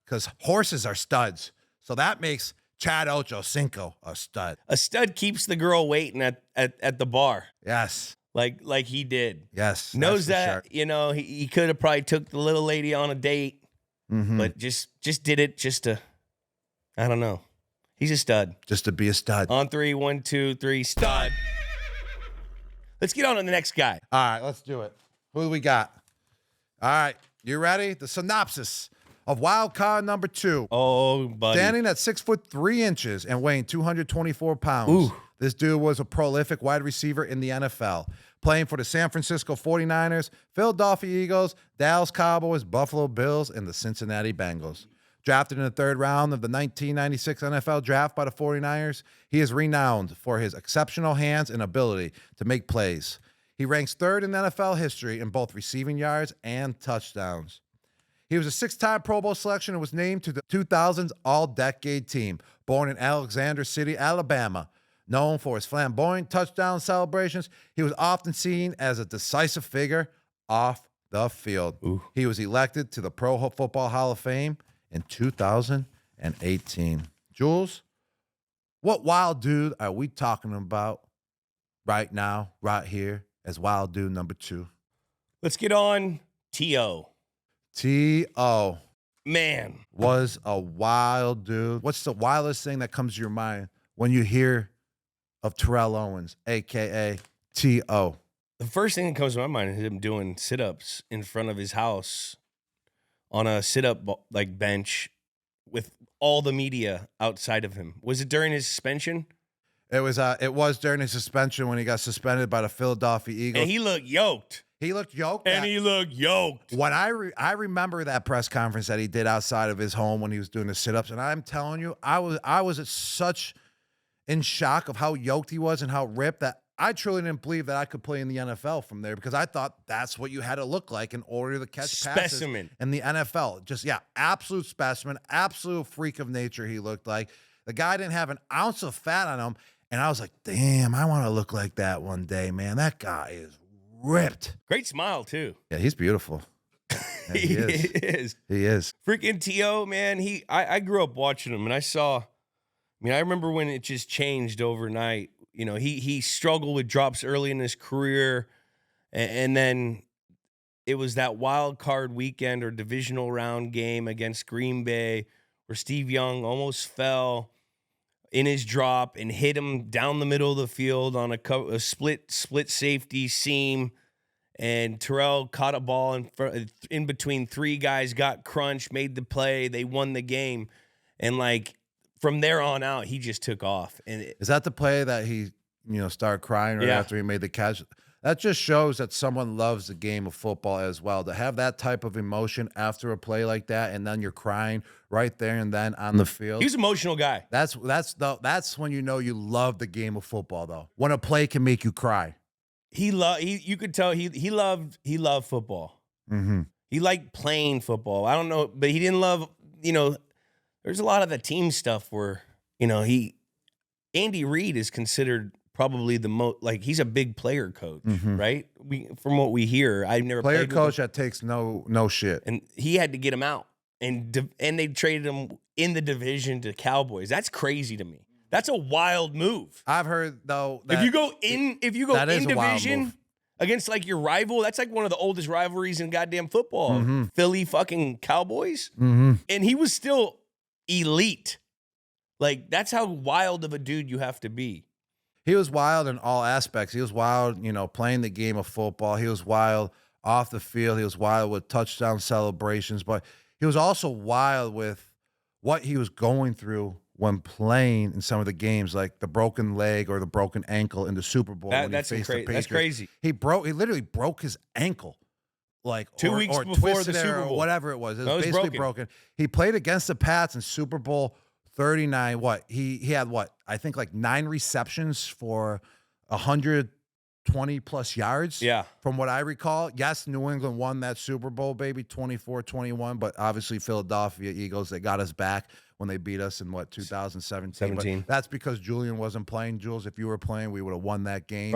because horses are studs. So that makes Chad Ocho Cinco a stud. A stud keeps the girl waiting at the bar. Yes. Like he did. Yes. Knows that, sure. He could have probably took the little lady on a date, but just did it just to, I don't know. He's a stud. Just to be a stud. On 3, 1, 2, 3, stud. Let's get on to the next guy. All right, let's do it. Who do we got? All right, you ready? The synopsis of wild card number 2. Oh, buddy. Standing at 6'3" and weighing 224 pounds. This dude was a prolific wide receiver in the NFL, playing for the San Francisco 49ers, Philadelphia Eagles, Dallas Cowboys, Buffalo Bills, and the Cincinnati Bengals. Drafted in the 3rd round of the 1996 NFL Draft by the 49ers, he is renowned for his exceptional hands and ability to make plays. He ranks 3rd in NFL history in both receiving yards and touchdowns. He was a 6-time Pro Bowl selection and was named to the 2000s All-Decade Team. Born in Alexander City, Alabama, known for his flamboyant touchdown celebrations, he was often seen as a decisive figure off the field. He was elected to the Pro Football Hall of Fame in 2018. Jules, what wild dude are we talking about right now, right here, as wild dude number 2? Let's get on T.O. T.O. Man. Was a wild dude. What's the wildest thing that comes to your mind when you hear of Terrell Owens, a.k.a. T.O.? The first thing that comes to my mind is him doing sit-ups in front of his house on a sit-up like bench with all the media outside of him. Was it during his suspension? It was during his suspension when he got suspended by the Philadelphia Eagles. And he looked yoked. He looked yoked. He looked yoked. When I remember that press conference that he did outside of his home when he was doing the sit-ups, and I'm telling you, I was such in shock of how yoked he was and how ripped that I truly didn't believe that I could play in the NFL from there, because I thought that's what you had to look like in order to catch passes in the NFL. Just, absolute specimen, absolute freak of nature he looked like. The guy didn't have an ounce of fat on him, and I was like, damn, I want to look like that one day, man. That guy is ripped. Great smile, too. Yeah, he's beautiful. Yeah, he is. He is. Freaking T.O., man, I grew up watching him, and I remember when it just changed overnight. You know, he struggled with drops early in his career, and then it was that wild card weekend or divisional round game against Green Bay where Steve Young almost fell in his drop and hit him down the middle of the field on a split safety seam, and Terrell caught a ball in between three guys, got crunched, made the play, they won the game, and like, from there on out, he just took off. And is that the play that he, started crying right after he made the catch? That just shows that someone loves the game of football as well. To have that type of emotion after a play like that, and then you're crying right there and then on the field. He's an emotional guy. That's when you know you love the game of football, though. When a play can make you cry. You could tell he loved football. Mm-hmm. He liked playing football. I don't know, but he didn't love, there's a lot of the team stuff where, Andy Reid is considered probably the most, like, he's a big player coach, right? From what we hear, I've never player played coach that takes no shit. And he had to get him out, and they traded him in the division to Cowboys. That's crazy to me. That's a wild move. I've heard though that if you go in division against like your rival, that's like one of the oldest rivalries in goddamn football. Philly fucking Cowboys. And he was still elite. Like, that's how wild of a dude you have to be. He was wild in all aspects. He was wild, playing the game of football. He was wild off the field. He was wild with touchdown celebrations, but he was also wild with what he was going through when playing in some of the games, like the broken leg or the broken ankle in the Super Bowl. That's crazy. He literally broke his ankle, like 2 weeks before the Super Bowl, or whatever it was. It was basically broken. He played against the Pats in Super Bowl 39. He had I think like 9 receptions for 120 plus yards. Yeah. From what I recall. Yes, New England won that Super Bowl, baby, 24-21, but obviously Philadelphia Eagles, they got us back when they beat us in 2017. But that's because Julian wasn't playing. Jules, if you were playing, we would have won that game.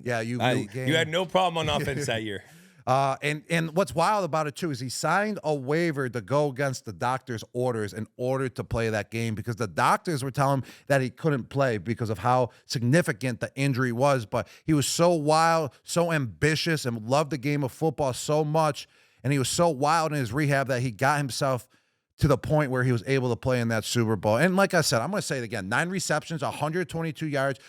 You had no problem on offense that year. And what's wild about it too is he signed a waiver to go against the doctor's orders in order to play that game, because the doctors were telling him that he couldn't play because of how significant the injury was. But he was so wild, so ambitious, and loved the game of football so much, and he was so wild in his rehab that he got himself to the point where he was able to play in that Super Bowl. And like I said, I'm going to say it again, 9 receptions, 122 yards,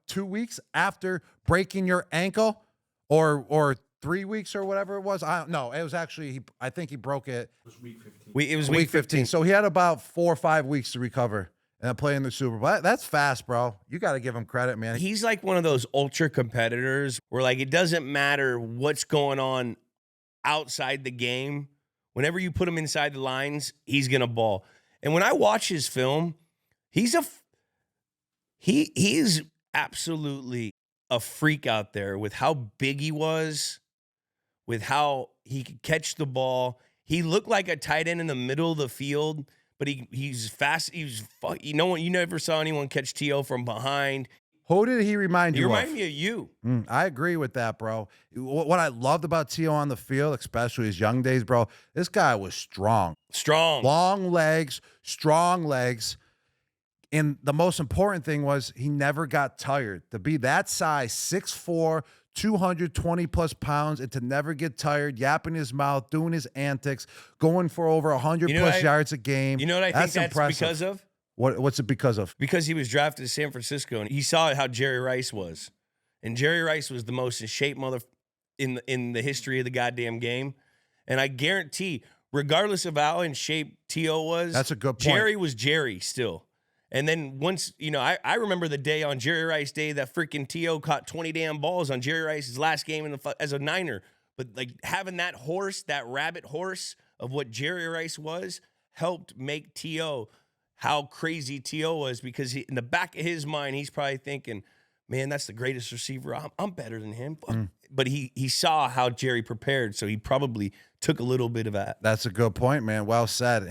2 weeks after breaking your ankle, or 3 weeks or whatever it was. No, it was actually, I think he broke it. It was week 15. It was week 15. So he had about 4 or 5 weeks to recover and play in the Super Bowl. That's fast, bro. You got to give him credit, man. He's like one of those ultra competitors where, like, it doesn't matter what's going on outside the game. Whenever you put him inside the lines, he's going to ball. And when I watch his film, he's absolutely a freak out there with how big he was, with how he could catch the ball. He looked like a tight end in the middle of the field, but he's fast. You never saw anyone catch T.O. from behind. Who did he remind you of? He reminded me of you. I agree with that, bro. What I loved about T.O. on the field, especially his young days, bro, this guy was strong. Long legs, strong legs. And the most important thing was he never got tired. To be that size, 6'4", 220 plus pounds, and to never get tired, yapping his mouth, doing his antics, going for over 100 plus yards a game. You know what I think that's impressive. Because of? What's it because of? Because he was drafted to San Francisco, and he saw how Jerry Rice was. and Jerry Rice was the most in shape in the history of the goddamn game. And I guarantee, regardless of how in shape T.O. was, That's a good point. Jerry was Jerry still. And then once, I remember the day on Jerry Rice Day that freaking T.O. caught 20 damn balls on Jerry Rice's last game as a Niner. But like having that horse, that rabbit horse of what Jerry Rice was, helped make T.O. how crazy T.O. was, because in the back of his mind, he's probably thinking, man, that's the greatest receiver. I'm better than him. But he saw how Jerry prepared, so he probably took a little bit of that. That's a good point, man. Well said.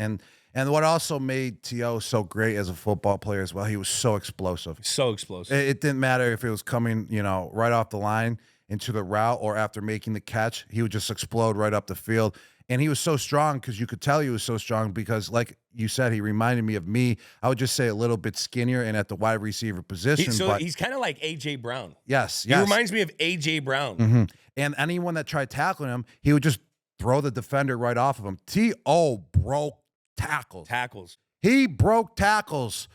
And what also made T.O. so great as a football player as well, he was so explosive. So explosive. It didn't matter if it was coming, right off the line into the route or after making the catch. He would just explode right up the field. And he was so strong because you could tell he was so strong because, like you said, he reminded me of me. I would just say a little bit skinnier and at the wide receiver position. But he's kind of like A.J. Brown. Yes. He reminds me of A.J. Brown. Mm-hmm. And anyone that tried tackling him, he would just throw the defender right off of him. T.O. broke tackles. He broke tackles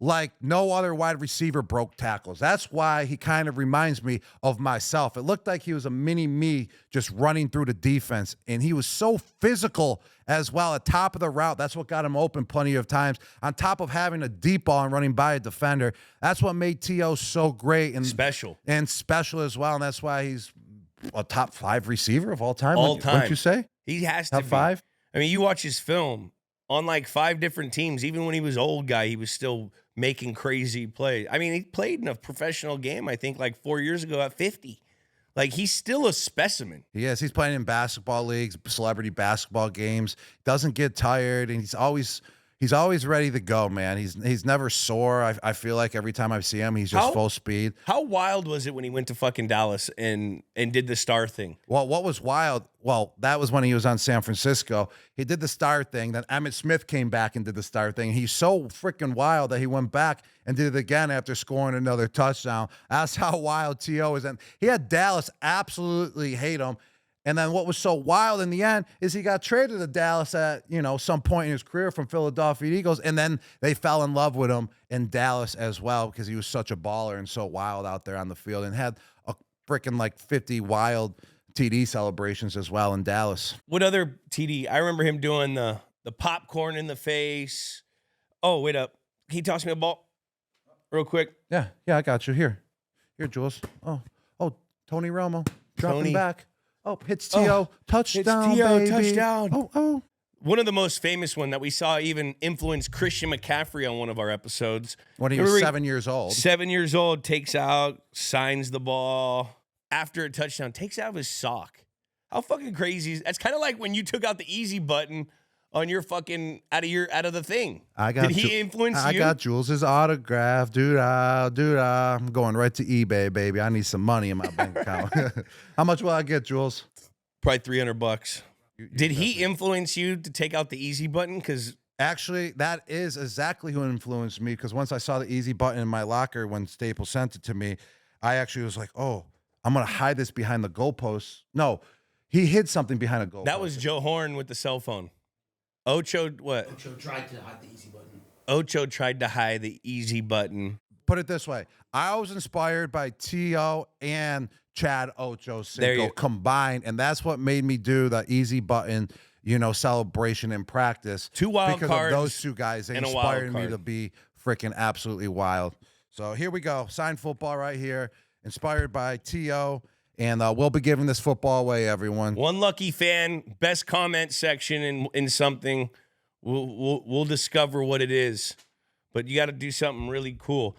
like no other wide receiver broke tackles. That's why he kind of reminds me of myself. It looked like he was a mini me just running through the defense, and he was so physical as well at top of the route. That's what got him open plenty of times, on top of having a deep ball and running by a defender. That's what made T.O. so great and special as well, and that's why he's a top 5 receiver of all time. Wouldn't you say? He has top to be. 5? I mean, you watch his film on like 5 different teams. Even when he was old guy, he was still making crazy plays. I mean, he played in a professional game, I think, like 4 years ago at 50. Like, he's still a specimen. He is. He's playing in basketball leagues, celebrity basketball games. Doesn't get tired, and he's always ready to go, man. He's never sore. I feel like every time I see him, he's just full speed. How wild was it when he went to fucking Dallas and did the star thing? Well, what was wild? Well, that was when he was on San Francisco. He did the star thing. Then Emmitt Smith came back and did the star thing. He's so freaking wild that he went back and did it again after scoring another touchdown. That's how wild T.O. is. And he had Dallas absolutely hate him. And then what was so wild in the end is he got traded to Dallas at, some point in his career from Philadelphia Eagles. And then they fell in love with him in Dallas as well because he was such a baller and so wild out there on the field and had a freaking like 50 wild TD celebrations as well in Dallas. What other TD? I remember him doing the popcorn in the face. Oh, wait up. Can you toss me a ball real quick? Yeah, I got you. Here, Jules. Oh, Tony Romo dropping back. Oh, hits T.O. Touchdown, baby. Touchdown. Oh. One of the most famous one that we saw even influence Christian McCaffrey on one of our episodes. When he was 7 years old. 7 years old, takes out, signs the ball. After a touchdown, takes out of his sock. How fucking crazy is that's kind of like when you took out the easy button on your fucking out of the thing. Did he influence you? I got Jules's autograph, dude. I'm going right to eBay, baby. I need some money in my bank account. How much will I get, Jules? Probably $300. Did he influence you to take out the easy button? Because actually, that is exactly who influenced me. Because once I saw the easy button in my locker when Staples sent it to me, I actually was like, oh, I'm gonna hide this behind the goalpost. No, he hid something behind a goalpost. That was Joe Horn with the cell phone. Ocho tried to hide the easy button. Ocho tried to hide the easy button. Put it this way. I was inspired by T.O. and Chad Ochocinco combined, and that's what made me do the easy button, celebration in practice. 2 wild because cards. Because of those 2 guys. They inspired me to be freaking absolutely wild. So here we go. Signed football right here. Inspired by T.O. And we'll be giving this football away, everyone. One lucky fan, best comment section in something. We'll discover what it is. But you got to do something really cool.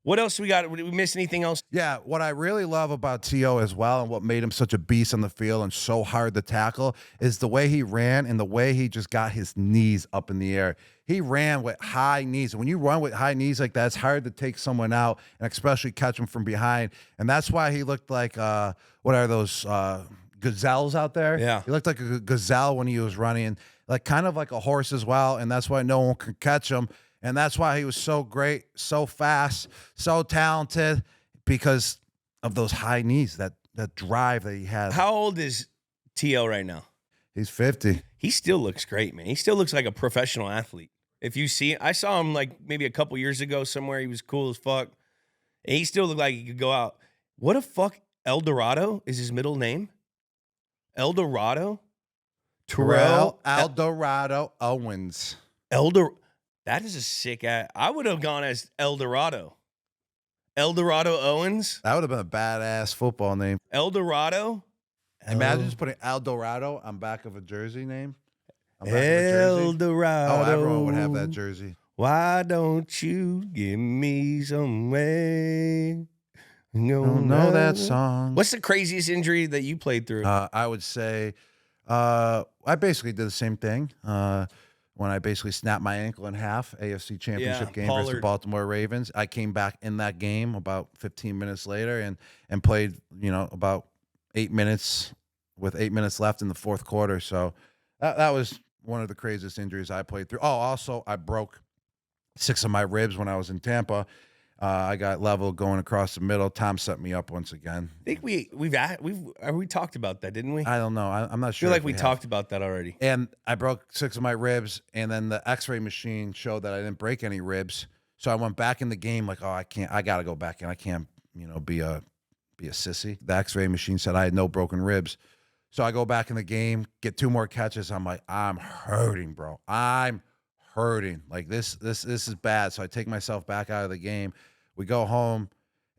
What else we got? Did we miss anything else? Yeah, what I really love about T.O. as well and what made him such a beast on the field and so hard to tackle is the way he ran and the way he just got his knees up in the air. He ran with high knees. And when you run with high knees like that, it's hard to take someone out and especially catch them from behind. And that's why he looked like, what are those gazelles out there? Yeah. He looked like a gazelle when he was running, like kind of like a horse as well. And that's why no one could catch him. And that's why he was so great, so fast, so talented, because of those high knees, that drive that he had. How old is T.O. right now? He's 50. He still looks great, man. He still looks like a professional athlete. If you see, I saw him like maybe a couple years ago somewhere. He was cool as fuck. And he still looked like he could go out. What the fuck? El Dorado is his middle name? El Dorado? Terrell Eldorado Owens. That is a sick ass. I would have gone as El Dorado. El Dorado Owens? That would have been a badass football name. El Dorado? Imagine just putting Eldorado on back of a jersey name. El Dorado. Oh, everyone would have that jersey. Why don't you give me some way? Don't know that song. What's the craziest injury that you played through? I would say I basically did the same thing when I basically snapped my ankle in half, AFC Championship game versus the Baltimore Ravens. I came back in that game about 15 minutes later and played, about 8 minutes with 8 minutes left in the fourth quarter. So that was one of the craziest injuries I played through. Oh, also, I broke 6 of my ribs when I was in Tampa. I got level going across the middle. Tom set me up once again. I think we talked about that, didn't we? I don't know. I'm not I sure. feel like we talked about that already. And I broke 6 of my ribs, and then the X-ray machine showed that I didn't break any ribs. So I went back in the game like, I can't. I got to go back in. I can't, be a sissy. The X-ray machine said I had no broken ribs. So I go back in the game, get 2 more catches. I'm like, I'm hurting, bro. I'm hurting. Like this is bad. So I take myself back out of the game. We go home,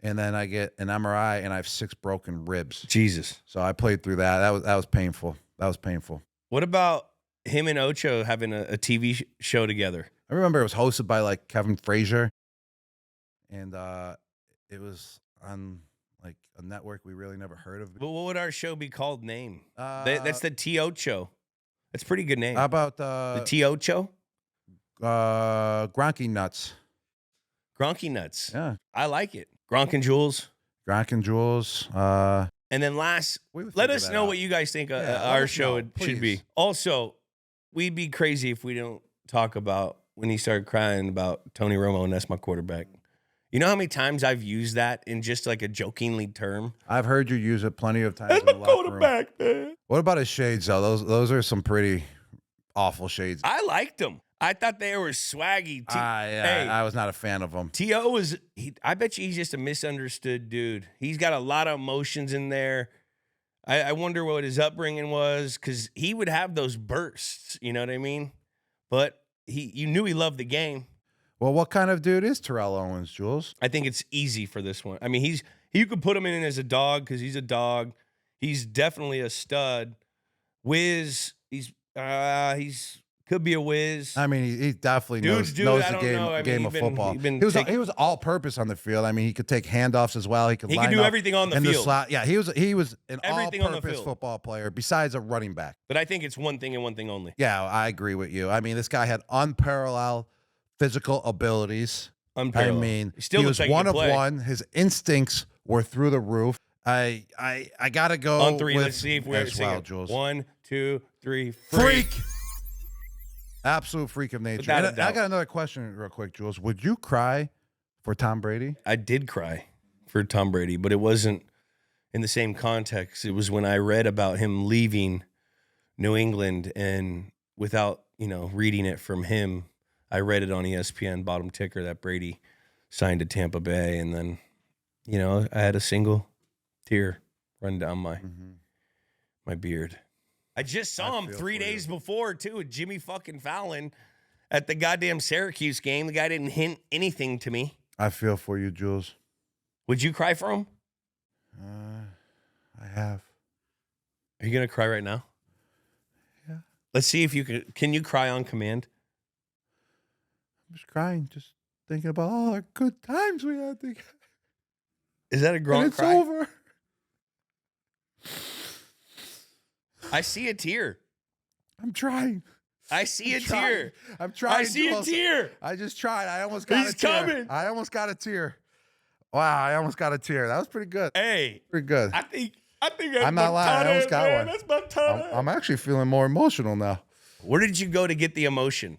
and then I get an MRI, and I have 6 broken ribs. Jesus. So I played through that. That was painful. That was painful. What about him and Ocho having a TV show together? I remember it was hosted by like Kevin Frazier, and it was on like a network we really never heard of. But what would our show be called? Name? That's the T Ocho. That's a pretty good name. How about the T Ocho? Gronky Nuts. Gronky Nuts. Yeah, I like it. Gronk and Jules. Gronk and Jules. And then let us know what you guys think our show should be. Also, we'd be crazy if we don't talk about when he started crying about Tony Romo, and that's my quarterback. You know how many times I've used that in just like a jokingly term? I've heard you use it plenty of times. That's my quarterback, man. What about his shades, though? Those are some pretty awful shades. I liked them. I thought they were swaggy. I was not a fan of them. T.O. was, I bet you he's just a misunderstood dude. He's got a lot of emotions in there. I wonder what his upbringing was, because he would have those bursts, you know what I mean? But you knew he loved the game. Well, what kind of dude is Terrell Owens, Jules? I think it's easy for this one. I mean, you could put him in as a dog because he's a dog. He's definitely a stud. Whiz, he's could be a whiz. I mean, he definitely knows the game of football. He was all-purpose on the field. I mean, he could take handoffs as well. He could do everything on the field. Yeah, he was an all-purpose football player besides a running back. But I think it's one thing and one thing only. Yeah, I agree with you. I mean, this guy had unparalleled physical abilities. Unparalleled. I mean, he was one of one. His instincts were through the roof. I gotta go on 3. With let's see if we're as well, Jules. 1, 2, 3. Freak. Absolute freak of nature. I got another question real quick, Jules. Would you cry for Tom Brady? I did cry for Tom Brady, but it wasn't in the same context. It was when I read about him leaving New England, and without, reading it from him, I read it on ESPN bottom ticker that Brady signed to Tampa Bay, and then, I had a single tear run down my beard. I just saw him 3 days before, too, with Jimmy fucking Fallon at the goddamn Syracuse game. The guy didn't hint anything to me. I feel for you, Jules. Would you cry for him? I have. Are you going to cry right now? Yeah. Let's see if you can you cry on command? I'm just crying, just thinking about all our good times we had together. Is that a Gronk cry? It's over. I see a tear. I'm trying. I see a tear. I'm trying. I see a tear. I just tried. I almost got a tear. Coming. I almost got a tear. Wow, I almost got a tear. That was pretty good. Hey. Pretty good. I think that's I'm not lying. I almost got one. That's my time. I'm actually feeling more emotional now. Where did you go to get the emotion?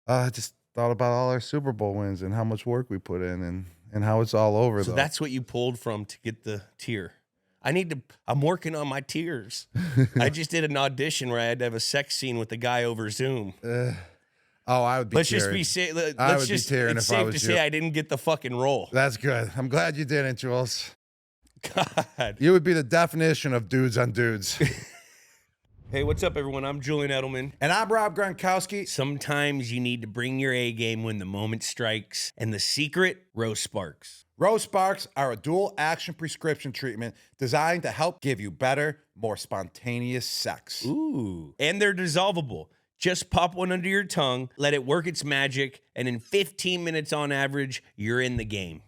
I just thought about all our Super Bowl wins and how much work we put in and how it's all over. So that's what you pulled from to get the tear. I'm working on my tears. I just did an audition where I had to have a sex scene with the guy over Zoom. I would be Let's tearing. just be say. I Let's would just. be tearing It's if I safe was to you. say I didn't get the fucking role. That's good. I'm glad you didn't, Jules. God. You would be the definition of dudes on dudes. Hey, what's up, everyone? I'm Julian Eddleman. And I'm Rob Gronkowski. Sometimes you need to bring your A game when the moment strikes, and the secret, Rose Sparks. Rose Sparks are a dual action prescription treatment designed to help give you better, more spontaneous sex. Ooh. And they're dissolvable. Just pop one under your tongue, let it work its magic, and in 15 minutes on average, you're in the game.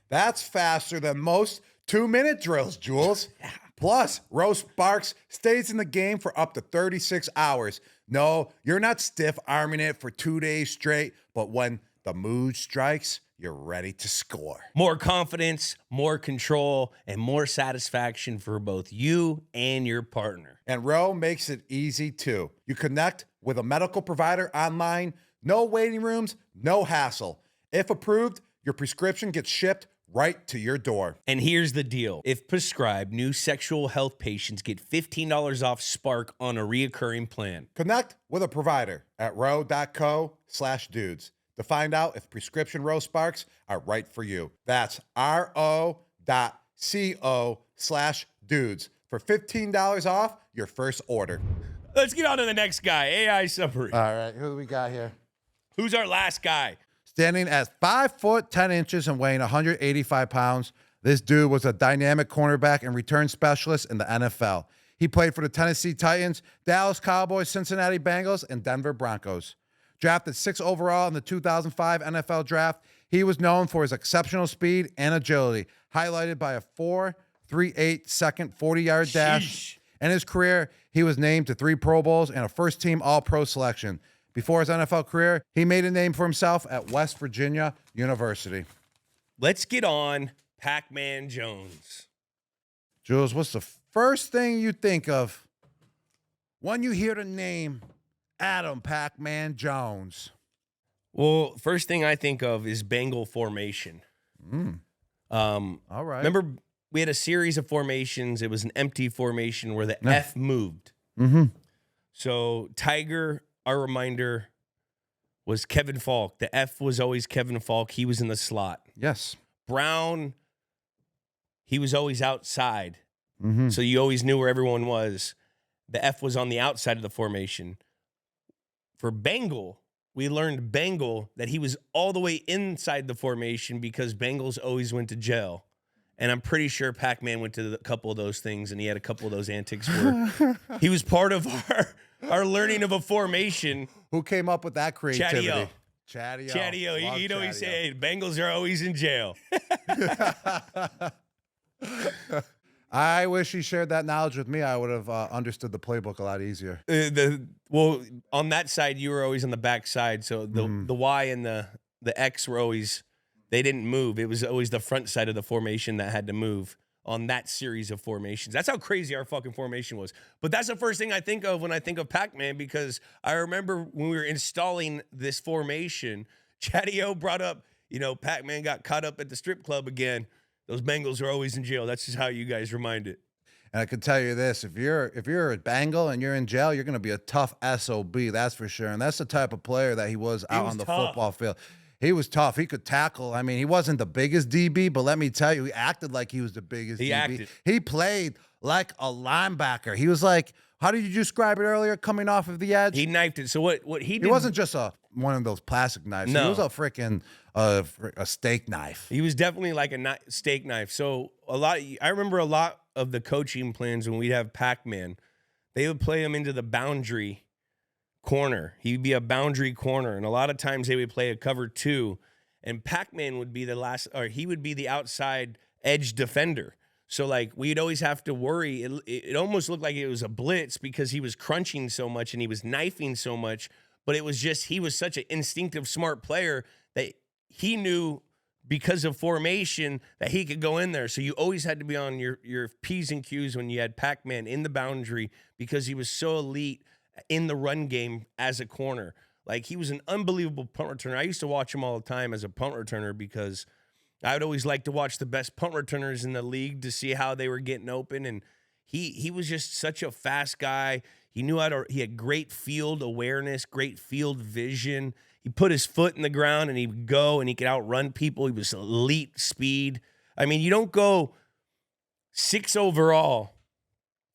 That's faster than most 2-minute drills, Jules. Plus, Rose Sparks stays in the game for up to 36 hours. No, you're not stiff-arming it for 2 days straight, but when the mood strikes, you're ready to score. More confidence, more control, and more satisfaction for both you and your partner. And Ro makes it easy, too. You connect with a medical provider online, no waiting rooms, no hassle. If approved, your prescription gets shipped right to your door. And here's the deal. If prescribed, new sexual health patients get $15 off Spark on a reoccurring plan. Connect with a provider at ro.co/dudes to find out if prescription Rose Sparks are right for you. That's ro.co/dudes for $15 off your first order. Let's get on to the next guy. AI summary. All right, who do we got here? Who's our last guy? Standing at 5 foot 10 inches and weighing 185 pounds, this dude was a dynamic cornerback and return specialist in the NFL. He played for the Tennessee Titans, Dallas Cowboys, Cincinnati Bengals, and Denver Broncos. Drafted 6th overall in the 2005 NFL Draft, he was known for his exceptional speed and agility, highlighted by a 4.38 second 40-yard dash. In his career, he was named to 3 Pro Bowls and a first-team All-Pro selection. Before his NFL career, he made a name for himself at West Virginia University. Let's get on Pac-Man Jones. Jules, what's the first thing you think of when you hear the name Adam Pac-Man Jones? Well, first thing I think of is Bengal formation. All right. Remember, we had a series of formations. It was an empty formation where the F moved. Mm-hmm. So Tiger, our reminder, was Kevin Falk. The F was always Kevin Falk. He was in the slot. Yes. Brown, he was always outside. Mm-hmm. So you always knew where everyone was. The F was on the outside of the formation. For Bengal, we learned Bengal that he was all the way inside the formation because Bengals always went to jail. And I'm pretty sure Pac-Man went to a couple of those things and he had a couple of those antics where he was part of our learning of a formation. Who came up with that creativity? Chatty-O. Chatty-O. You know, he said, Bengals are always in jail. I wish he shared that knowledge with me. I would have understood the playbook a lot easier. Well, on that side, you were always on the back side. So the Y and the X were always, they didn't move. It was always the front side of the formation that had to move on that series of formations. That's how crazy our fucking formation was. But that's the first thing I think of when I think of Pac-Man, because I remember when we were installing this formation, Chatty-O brought up, you know, Pac-Man got caught up at the strip club again. Those Bengals are always in jail. That's just how you guys remind it. And I can tell you this, if you're a Bengal and you're in jail, you're going to be a tough SOB, that's for sure. And that's the type of player that he was out on the football field. He was tough. He could tackle. I mean, he wasn't the biggest DB, but let me tell you, he acted like he was the biggest DB. He played like a linebacker. He was like, how did you describe it earlier, coming off of the edge? He knifed it. So what he did? He wasn't just one of those plastic knives. No. He was a freaking a steak knife. He was definitely like a steak knife. So I remember a lot of the coaching plans when we'd have Pac-Man, they would play him into the boundary corner. He'd be a boundary corner. And a lot of times they would play a cover 2 and Pac-Man would be he would be the outside edge defender. So like we'd always have to worry. It almost looked like it was a blitz because he was crunching so much and he was knifing so much, but it was just, he was such an instinctive, smart player that he knew because of formation that he could go in there. So you always had to be on your P's and Q's when you had Pac-Man in the boundary because he was so elite in the run game as a corner. Like he was an unbelievable punt returner. I used to watch him all the time as a punt returner because I would always like to watch the best punt returners in the league to see how they were getting open. And he was just such a fast guy. He knew he had great field awareness, great field vision. He put his foot in the ground and he would go and he could outrun people. He was elite speed. I mean, you don't go 6 overall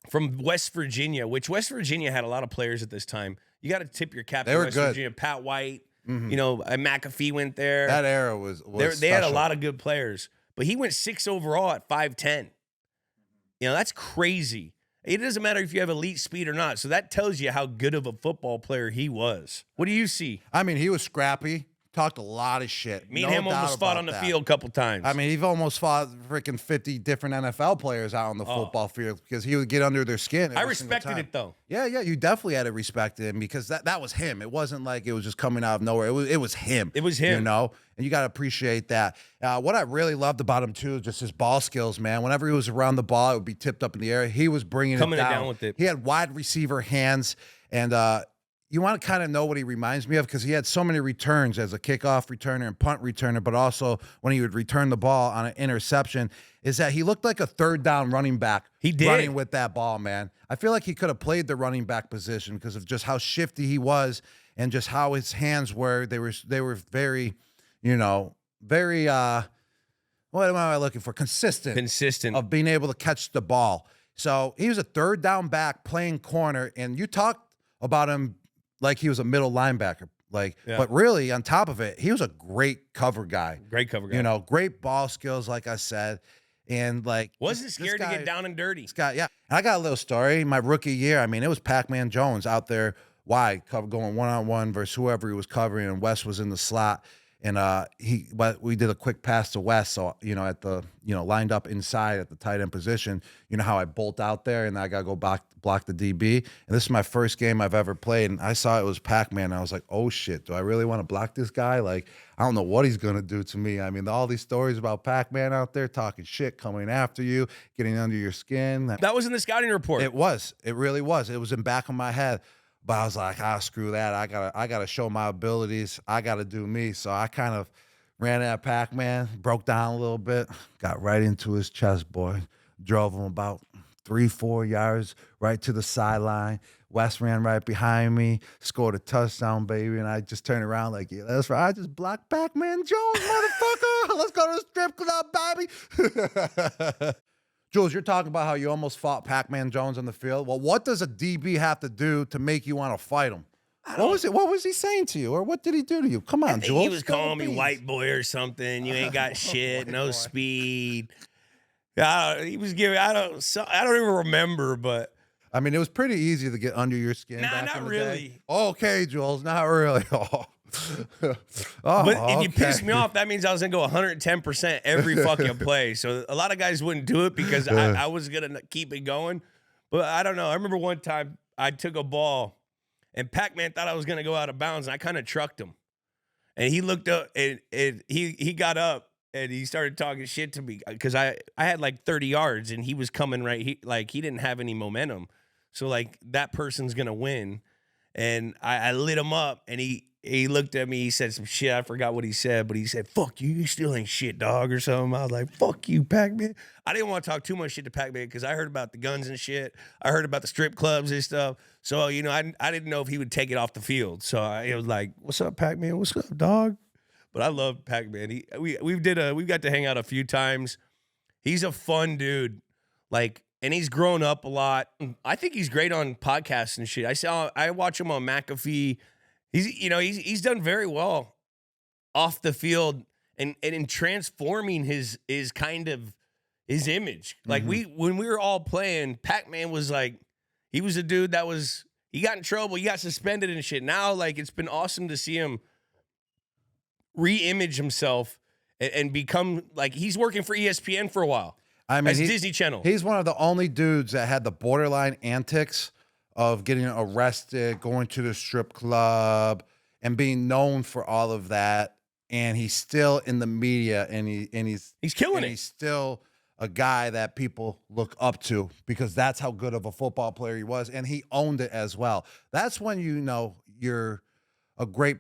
from West Virginia, which West Virginia had a lot of players at this time. You got to tip your cap to West Virginia. Pat White, you know, McAfee went there. That era was they had a lot of good players. But he went 6 overall at 5'10". You know, that's crazy. It doesn't matter if you have elite speed or not. So that tells you how good of a football player he was. What do you see? I mean, he was scrappy. Talked a lot of shit. Me and him almost fought on the field a couple times. I mean, he've almost fought freaking 50 different NFL players out on the football field because he would get under their skin. I respected it, though. Yeah, you definitely had to respect him because that was him. It wasn't like it was just coming out of nowhere. It was him. It was him. You know? And you got to appreciate that. What I really loved about him, too, is just his ball skills, man. Whenever he was around the ball, it would be tipped up in the air. He was bringing Coming it down. down with it. He had wide receiver hands, and you want to kind of know what he reminds me of because he had so many returns as a kickoff returner and punt returner, but also when he would return the ball on an interception, is that he looked like a third down running back. He did. Running with that ball, man. I feel like he could have played the running back position because of just how shifty he was and just how his hands were. They were very, you know, very, what am I looking for? Consistent of being able to catch the ball. So he was a third down back playing corner, and you talked about him like he was a middle linebacker. But really, on top of it, he was a great cover guy. Great cover guy. You know, great ball skills, like I said. And wasn't scared to get down and dirty. This guy, yeah. And I got a little story. My rookie year, I mean, it was Pac-Man Jones out there wide, going one-on-one versus whoever he was covering, and Wes was in the slot. And we did a quick pass to Wes, so at the lined up inside at the tight end position. You know how I bolt out there and I gotta go block the DB. And this is my first game I've ever played, and I saw it was Pac-Man. And I was like, oh shit, do I really want to block this guy? Like, I don't know what he's gonna do to me. I mean, all these stories about Pac-Man out there talking shit, coming after you, getting under your skin. That was in the scouting report. It was. It really was. It was in back of my head. But I was like, screw that. I gotta show my abilities. I gotta do me. So I kind of ran at Pac-Man, broke down a little bit, got right into his chest, boy. Drove him about 3-4 yards right to the sideline. Wes ran right behind me, scored a touchdown, baby. And I just turned around like, yeah, that's right. I just blocked Pac-Man Jones, motherfucker. Let's go to the strip club, baby. Jules, you're talking about how you almost fought Pac-Man Jones on the field. Well, what does a DB have to do to make you want to fight him? What was he saying to you, or what did he do to you? Come on, Jules. He was calling me white boy or something. You ain't got shit, no speed. He was giving. I don't even remember, but I mean, it was pretty easy to get under your skin. Nah, back not in the really. Day. Okay, Jules, not really. But if you piss me off, that means I was gonna go 110% every fucking play. So a lot of guys wouldn't do it because I was gonna keep it going. But I don't know. I remember one time I took a ball and Pac-Man thought I was gonna go out of bounds, and I kind of trucked him. And he looked up and he got up and he started talking shit to me because I had like 30 yards and he was coming right. He didn't have any momentum. So like that person's gonna win. And I lit him up, and he looked at me. He said some shit. I forgot what he said, but he said, fuck you. You still ain't shit, dog, or something. I was like, fuck you, Pac-Man. I didn't want to talk too much shit to Pac-Man because I heard about the guns and shit. I heard about the strip clubs and stuff. So, I didn't know if he would take it off the field. So I was like, what's up, Pac-Man? What's up, dog? But I love Pac-Man. We've got to hang out a few times. He's a fun dude. And he's grown up a lot. I think he's great on podcasts and shit. I watch him on McAfee. He's done very well off the field and in transforming his kind of his image. Like when we were all playing, Pac-Man was like, he was a dude he got in trouble, he got suspended and shit. Now, like, it's been awesome to see him re-image himself and become like he's working for ESPN for a while. I mean, Disney Channel. He's one of the only dudes that had the borderline antics of getting arrested, going to the strip club, and being known for all of that. And he's still in the media, and he's killing it. He's still a guy that people look up to because that's how good of a football player he was, and he owned it as well. That's when you're a great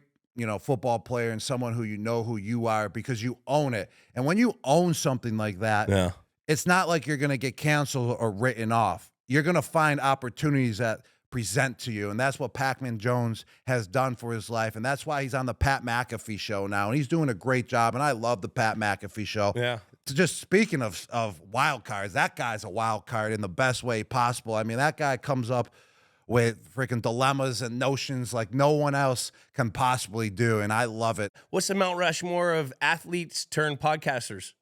football player and someone who who you are because you own it. And when you own something like that, yeah. It's not like you're going to get canceled or written off. You're going to find opportunities that present to you, and that's what Pac-Man Jones has done for his life, and that's why he's on the Pat McAfee show now, and he's doing a great job, and I love the Pat McAfee show. Yeah. just speaking of wild cards, that guy's a wild card in the best way possible. I mean, that guy comes up with freaking dilemmas and notions like no one else can possibly do, and I love it. What's the Mount Rushmore of athletes turned podcasters?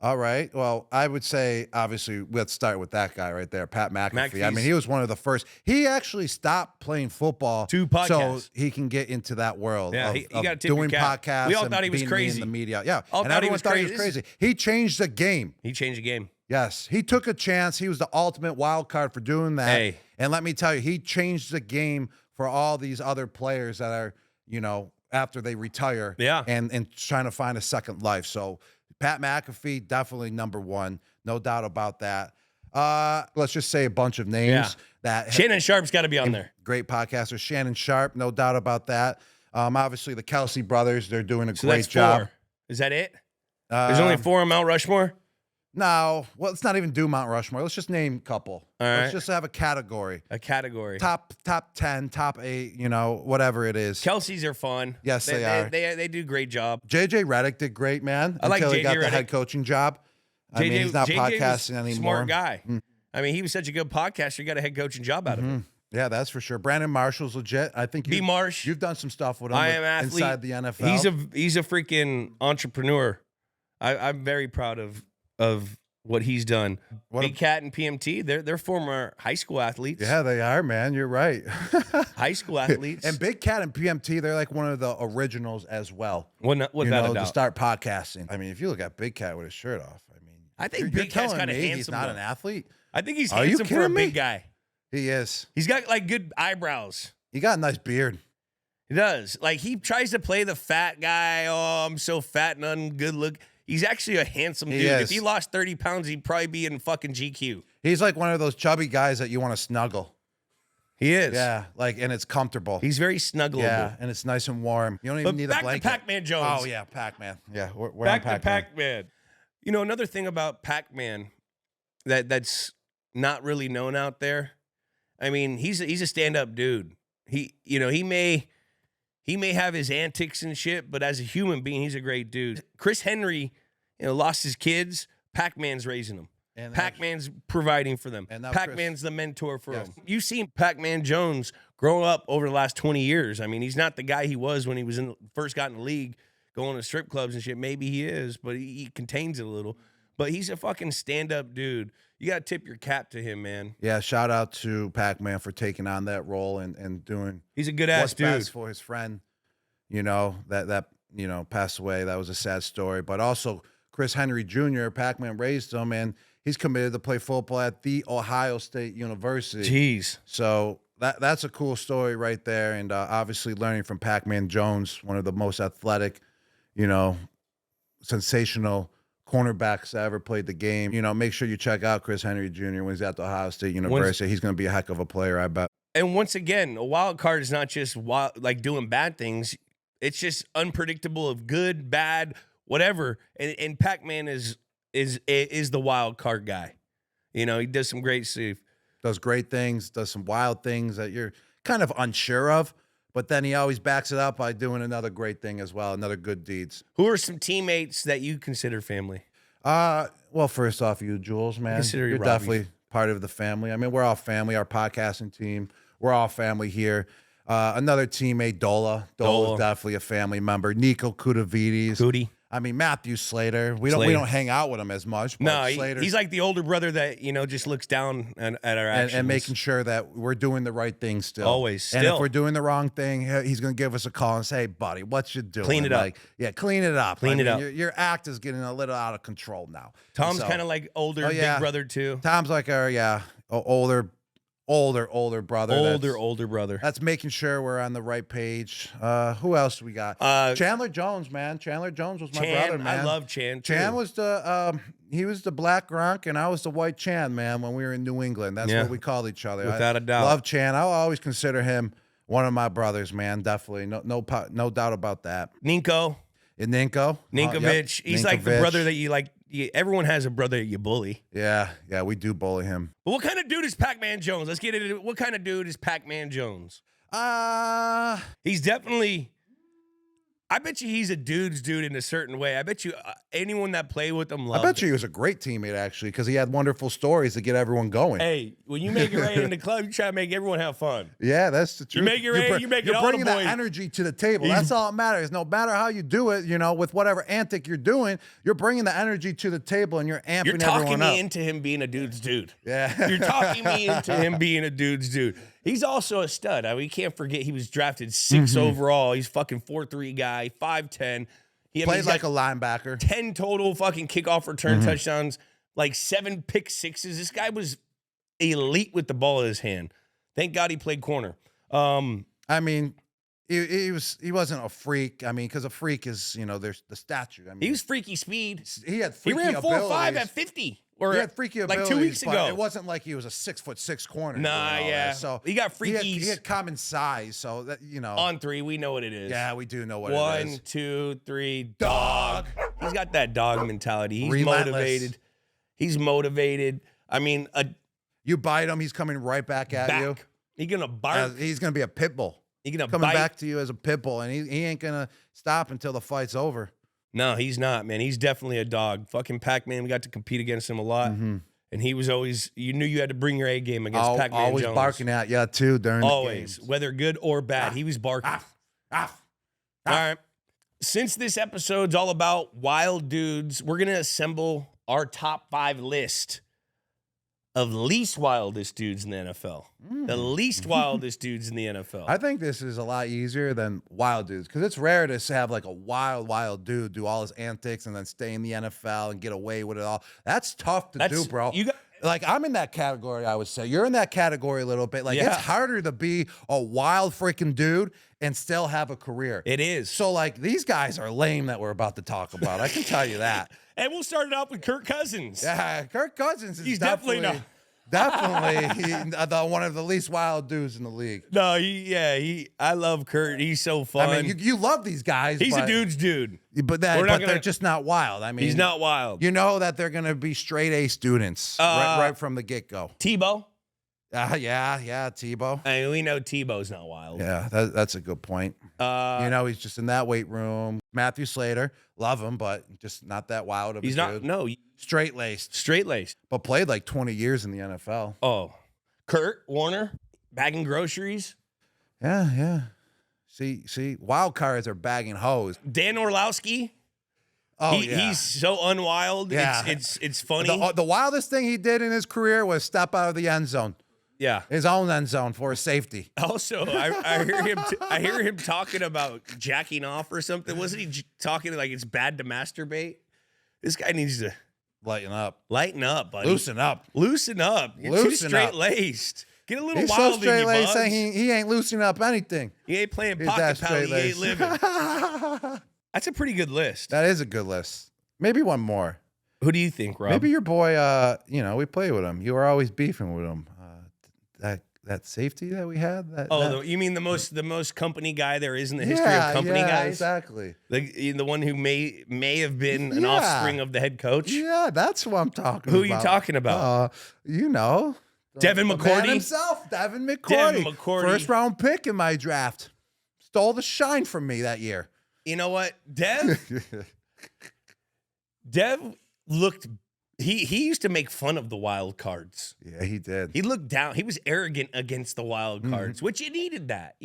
All right. Well, I would say, obviously, let's start with that guy right there, Pat McAfee. I mean, he was one of the first. He actually stopped playing football to podcast, so he can get into that world of he got doing podcasts. We all thought he was being crazy in the media. Yeah, all and everyone thought he was crazy. He changed the game. He changed the game. Yes, he took a chance. He was the ultimate wild card for doing that. Hey. And let me tell you, he changed the game for all these other players that are, after they retire, and trying to find a second life. So Pat McAfee, definitely number one, no doubt about that. Let's just say a bunch of names that Shannon Sharp's got to be on there. Great podcaster, Shannon Sharp, no doubt about that. Obviously the Kelsey brothers, they're doing a great job. 4. Is that it? There's only 4 on Mount Rushmore. No, well, let's not even do Mount Rushmore. Let's just name a couple. All right. Let's just have a category. A category. Top 10, top 8, whatever it is. Kelsey's are fun. Yes, they are. They do a great job. JJ Redick did great, man. I like until he JJ got the Redick. head coaching job. I mean, he's not JJ podcasting anymore. Smart guy. I mean, he was such a good podcaster. You got a head coaching job out of him. Yeah, that's for sure. Brandon Marshall's legit. I think Marsh. You've done some stuff with him. I am athlete. Inside the NFL. He's a freaking entrepreneur. I'm very proud of what he's done. Big Cat and PMT, they're former high school athletes. Yeah, they are, man. You're right. High school athletes. And Big Cat and PMT, they're like one of the originals as well. Without a doubt. To start podcasting. I mean, if you look at Big Cat with his shirt off, I think you're Big Cat's kind of me handsome. he's not though. an athlete. I think he's Are you handsome for a kidding me? big guy. He is. He's got like good eyebrows. He got a nice beard. He does. Like he tries to play the fat guy. Oh, I'm so fat and ungood look. He's actually a handsome dude. is. If he lost 30 pounds, he'd probably be in fucking GQ. He's like one of those chubby guys that you want to snuggle. He is. Yeah, and it's comfortable. He's very snuggleable. Yeah, and it's nice and warm. You don't even need a blanket. Back to Pac-Man Jones. Oh, yeah, Pac-Man. Yeah, we're Back on to Pac-Man. Another thing about Pac-Man that's not really known out there. I mean, he's a stand-up dude. He may have his antics and shit, but as a human being, he's a great dude. Chris Henry, lost his kids. Pac-Man's raising them. And Pac-Man's providing for them. And Pac-Man's the mentor for them. You've seen Pac-Man Jones grow up over the last 20 years. I mean, he's not the guy he was when he was first got in the league, going to strip clubs and shit. Maybe he is, but he contains it a little. But he's a fucking stand-up dude. You got to tip your cap to him, man. Yeah, shout out to Pac-Man for taking on that role and doing He's a good-ass dude. Best for his friend, that passed away. That was a sad story. But also Chris Henry Jr., Pac-Man raised him, and he's committed to play football at The Ohio State University. Jeez. So that's a cool story right there. And obviously learning from Pac-Man Jones, one of the most athletic, sensational cornerbacks that ever played the game. Make sure you check out Chris Henry Jr. when he's at the Ohio State University. He's going to be a heck of a player, I bet. And once again, a wild card is not just doing bad things. It's just unpredictable of good, bad, whatever. And Pac-Man is the wild card guy. He does some great stuff. Does great things, does some wild things that you're kind of unsure of. But then he always backs it up by doing another great thing as well, another good deeds. Who are some teammates that you consider family? Well, first off, you, Jules, man. You're definitely part of the family. I mean, we're all family. Our podcasting team, we're all family here. Another teammate, Dola. Dola's definitely a family member. Nico Kudavides. Cootie. I mean, Matthew Slater. We don't hang out with him as much. But No, Slater, he's like the older brother that just looks down at our actions and making sure that we're doing the right thing still. Always. And if we're doing the wrong thing, he's going to give us a call and say, "Hey, buddy, what you doing? Clean it up. Clean it up. Clean it up. Your act is getting a little out of control now." Tom's kind of like older, big brother too. Tom's like our older brother. Older brother. That's making sure we're on the right page. Who else do we got? Chandler Jones, man. Chandler Jones was my brother, man. I love Chan, too. Chan was he was the black Gronk, and I was the white Chan, man, when we were in New England. That's what we called each other. Without a doubt. Love Chan. I'll always consider him one of my brothers, man. Definitely. No doubt about that. Ninko. And Ninko. Ninkovich. He's like the brother that you like. Everyone has a brother that you bully. Yeah, we do bully him. But what kind of dude is Pac-Man Jones? Let's get into it. What kind of dude is Pac-Man Jones? He's definitely I bet you he's a dude's dude in a certain way. I bet you anyone that played with him I loved bet him. you he was a great teammate, actually, because he had wonderful stories to get everyone going. Hey, when you make it right in the club, you try to make everyone have fun. Yeah, that's the truth. make it right, you make it You're all the bringing that boys. energy to the table. That's all that matters. No matter how you do it, with whatever antic you're doing, you're bringing the energy to the table and you're amping You're talking everyone up. me into him being a dude's dude. Yeah. You're talking me into him being a dude's dude. He's also a stud. I mean, we can't forget he was drafted 6 overall. He's fucking 4'3" guy, 5'10". Played like a linebacker. 10 total fucking kickoff return touchdowns, like 7 pick sixes. This guy was elite with the ball in his hand. Thank God he played corner. I mean, he wasn't a freak. I mean, because a freak is, there's the stature. I mean, He was freaky speed. he had He freaky ran 4.5 abilities. at 50. Or He had freaky like abilities, 2 weeks but ago. it wasn't like he was a 6'6" corner. Nah, doing all yeah. that. So He got He freakies. had common size, so that On 3, we know what it is. Yeah, we do know what it 1, is. 2, 3, dog. He's got that dog mentality. He's Relentless. motivated. He's motivated. I mean, You bite him, he's coming right back at you. He's gonna bark. He's gonna be a pit bull. He's gonna Coming bite. back to you as a pit bull, and he ain't gonna stop until the fight's over. No, he's not, man. He's definitely a dog. Fucking Pac-Man. We got to compete against him a lot. And he was always, you knew you had to bring your A game against Pac-Man Always Jones. barking at you too during Always, the games. whether good or bad. He was barking. All right. Since this episode's all about wild dudes, we're going to assemble our top 5 list of least wildest dudes in the NFL. The least wildest dudes in the NFL. I think this is a lot easier than wild dudes because it's rare to have like a wild dude do all his antics and then stay in the NFL and get away with it all. That's tough to do, bro. Like, I'm in that category, I would say. You're in that category a little bit. Like, Yeah. it's harder to be a wild freaking dude and still have a career. It is. So, like, these guys are lame that we're about to talk about. I can tell you that. And we'll start it off with Kirk Cousins. Yeah, Kirk Cousins is He's definitely not. One of the least wild dudes in the league. No, I love Kurt. He's so fun. I mean, you love these guys. He's but, a dude's dude. But they're just not wild. I mean, He's not wild. You know that they're going to be straight A students right from the get-go. Tebow. Yeah, Tebow. I mean, we know Tebow's not wild. Yeah, that's a good point. He's just in that weight room. Matthew Slater, love him, but just not that wild of a He's dude. not. No, Straight-laced, straight-laced. but played like 20 years in the NFL. Oh, Kurt Warner bagging groceries. Yeah. See, wild cards are bagging hoes. Dan Orlowski. Oh, He's so unwild. Yeah. It's funny. The wildest thing he did in his career was step out of the end zone. Yeah. His own end zone for his safety. Also, I hear him talking about jacking off or something. Wasn't he talking like it's bad to masturbate? This guy needs to Lighten up. lighten up, buddy. Loosen up. Loosen up. You're too Loosen up. straight laced. Get a little He's so wild in you, straight-laced buds. saying he ain't loosening up anything. He ain't playing He's pocket that pally. He ain't straight-laced. living. That's a pretty good list. That is a good list. Maybe one more. Who do you think, Rob? Maybe your boy, we play with him. You were always beefing with him. That safety that we had? You mean the most company guy there is in the history of company guys? Exactly. The one who may have been an offspring of the head coach? Yeah, that's what I'm talking Who about. are you talking about? Devin the McCourty? man himself, Devin McCourty. Devin McCourty. First round pick in my draft. Stole the shine from me that year. You know what? Dev looked he used to make fun of the wild cards. Yeah, he did. He looked down. He was arrogant against the wild cards, which you needed that.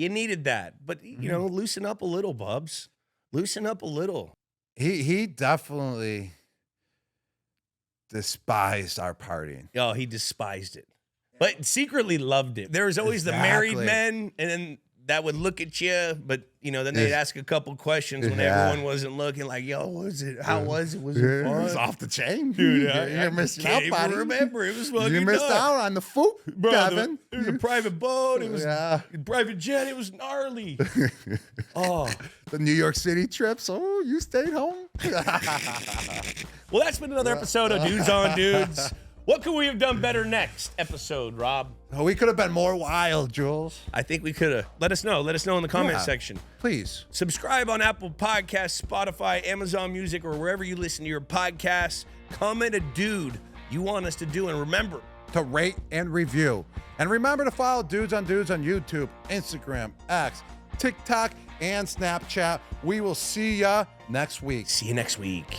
But loosen up a little, Bubs. Loosen up a little. He definitely despised our partying. Oh, he despised it, but secretly loved it. There was always the married Exactly. men, and then that would look at you, but then they'd ask a couple questions when Yeah. everyone wasn't looking. Like, yo, was it? How was it? Was it fun? It was off the chain, Dude, You're missing out, can't even buddy. remember. It was fucking You missed nuts. out on the food, Bro, Devin. it was a private boat. It was Yeah. a private jet. It was gnarly. Oh, The New York City trips. Oh, you stayed home. well, that's been another episode of Dudes on Dudes. What could we have done better next episode, Rob? Oh, we could have been more wild, Jules. I think we could have. Let us know. Let us know in the comment Yeah. section. Please. Subscribe on Apple Podcasts, Spotify, Amazon Music, or wherever you listen to your podcasts. Comment a dude you want us to do. And remember, To rate and review. And remember to follow Dudes on YouTube, Instagram, X, TikTok, and Snapchat. We will see ya next week. See you next week.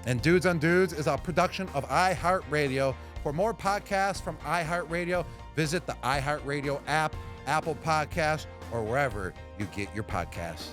And Dudes on Dudes is a production of iHeartRadio. For more podcasts from iHeartRadio, visit the iHeartRadio app, Apple Podcasts, or wherever you get your podcasts.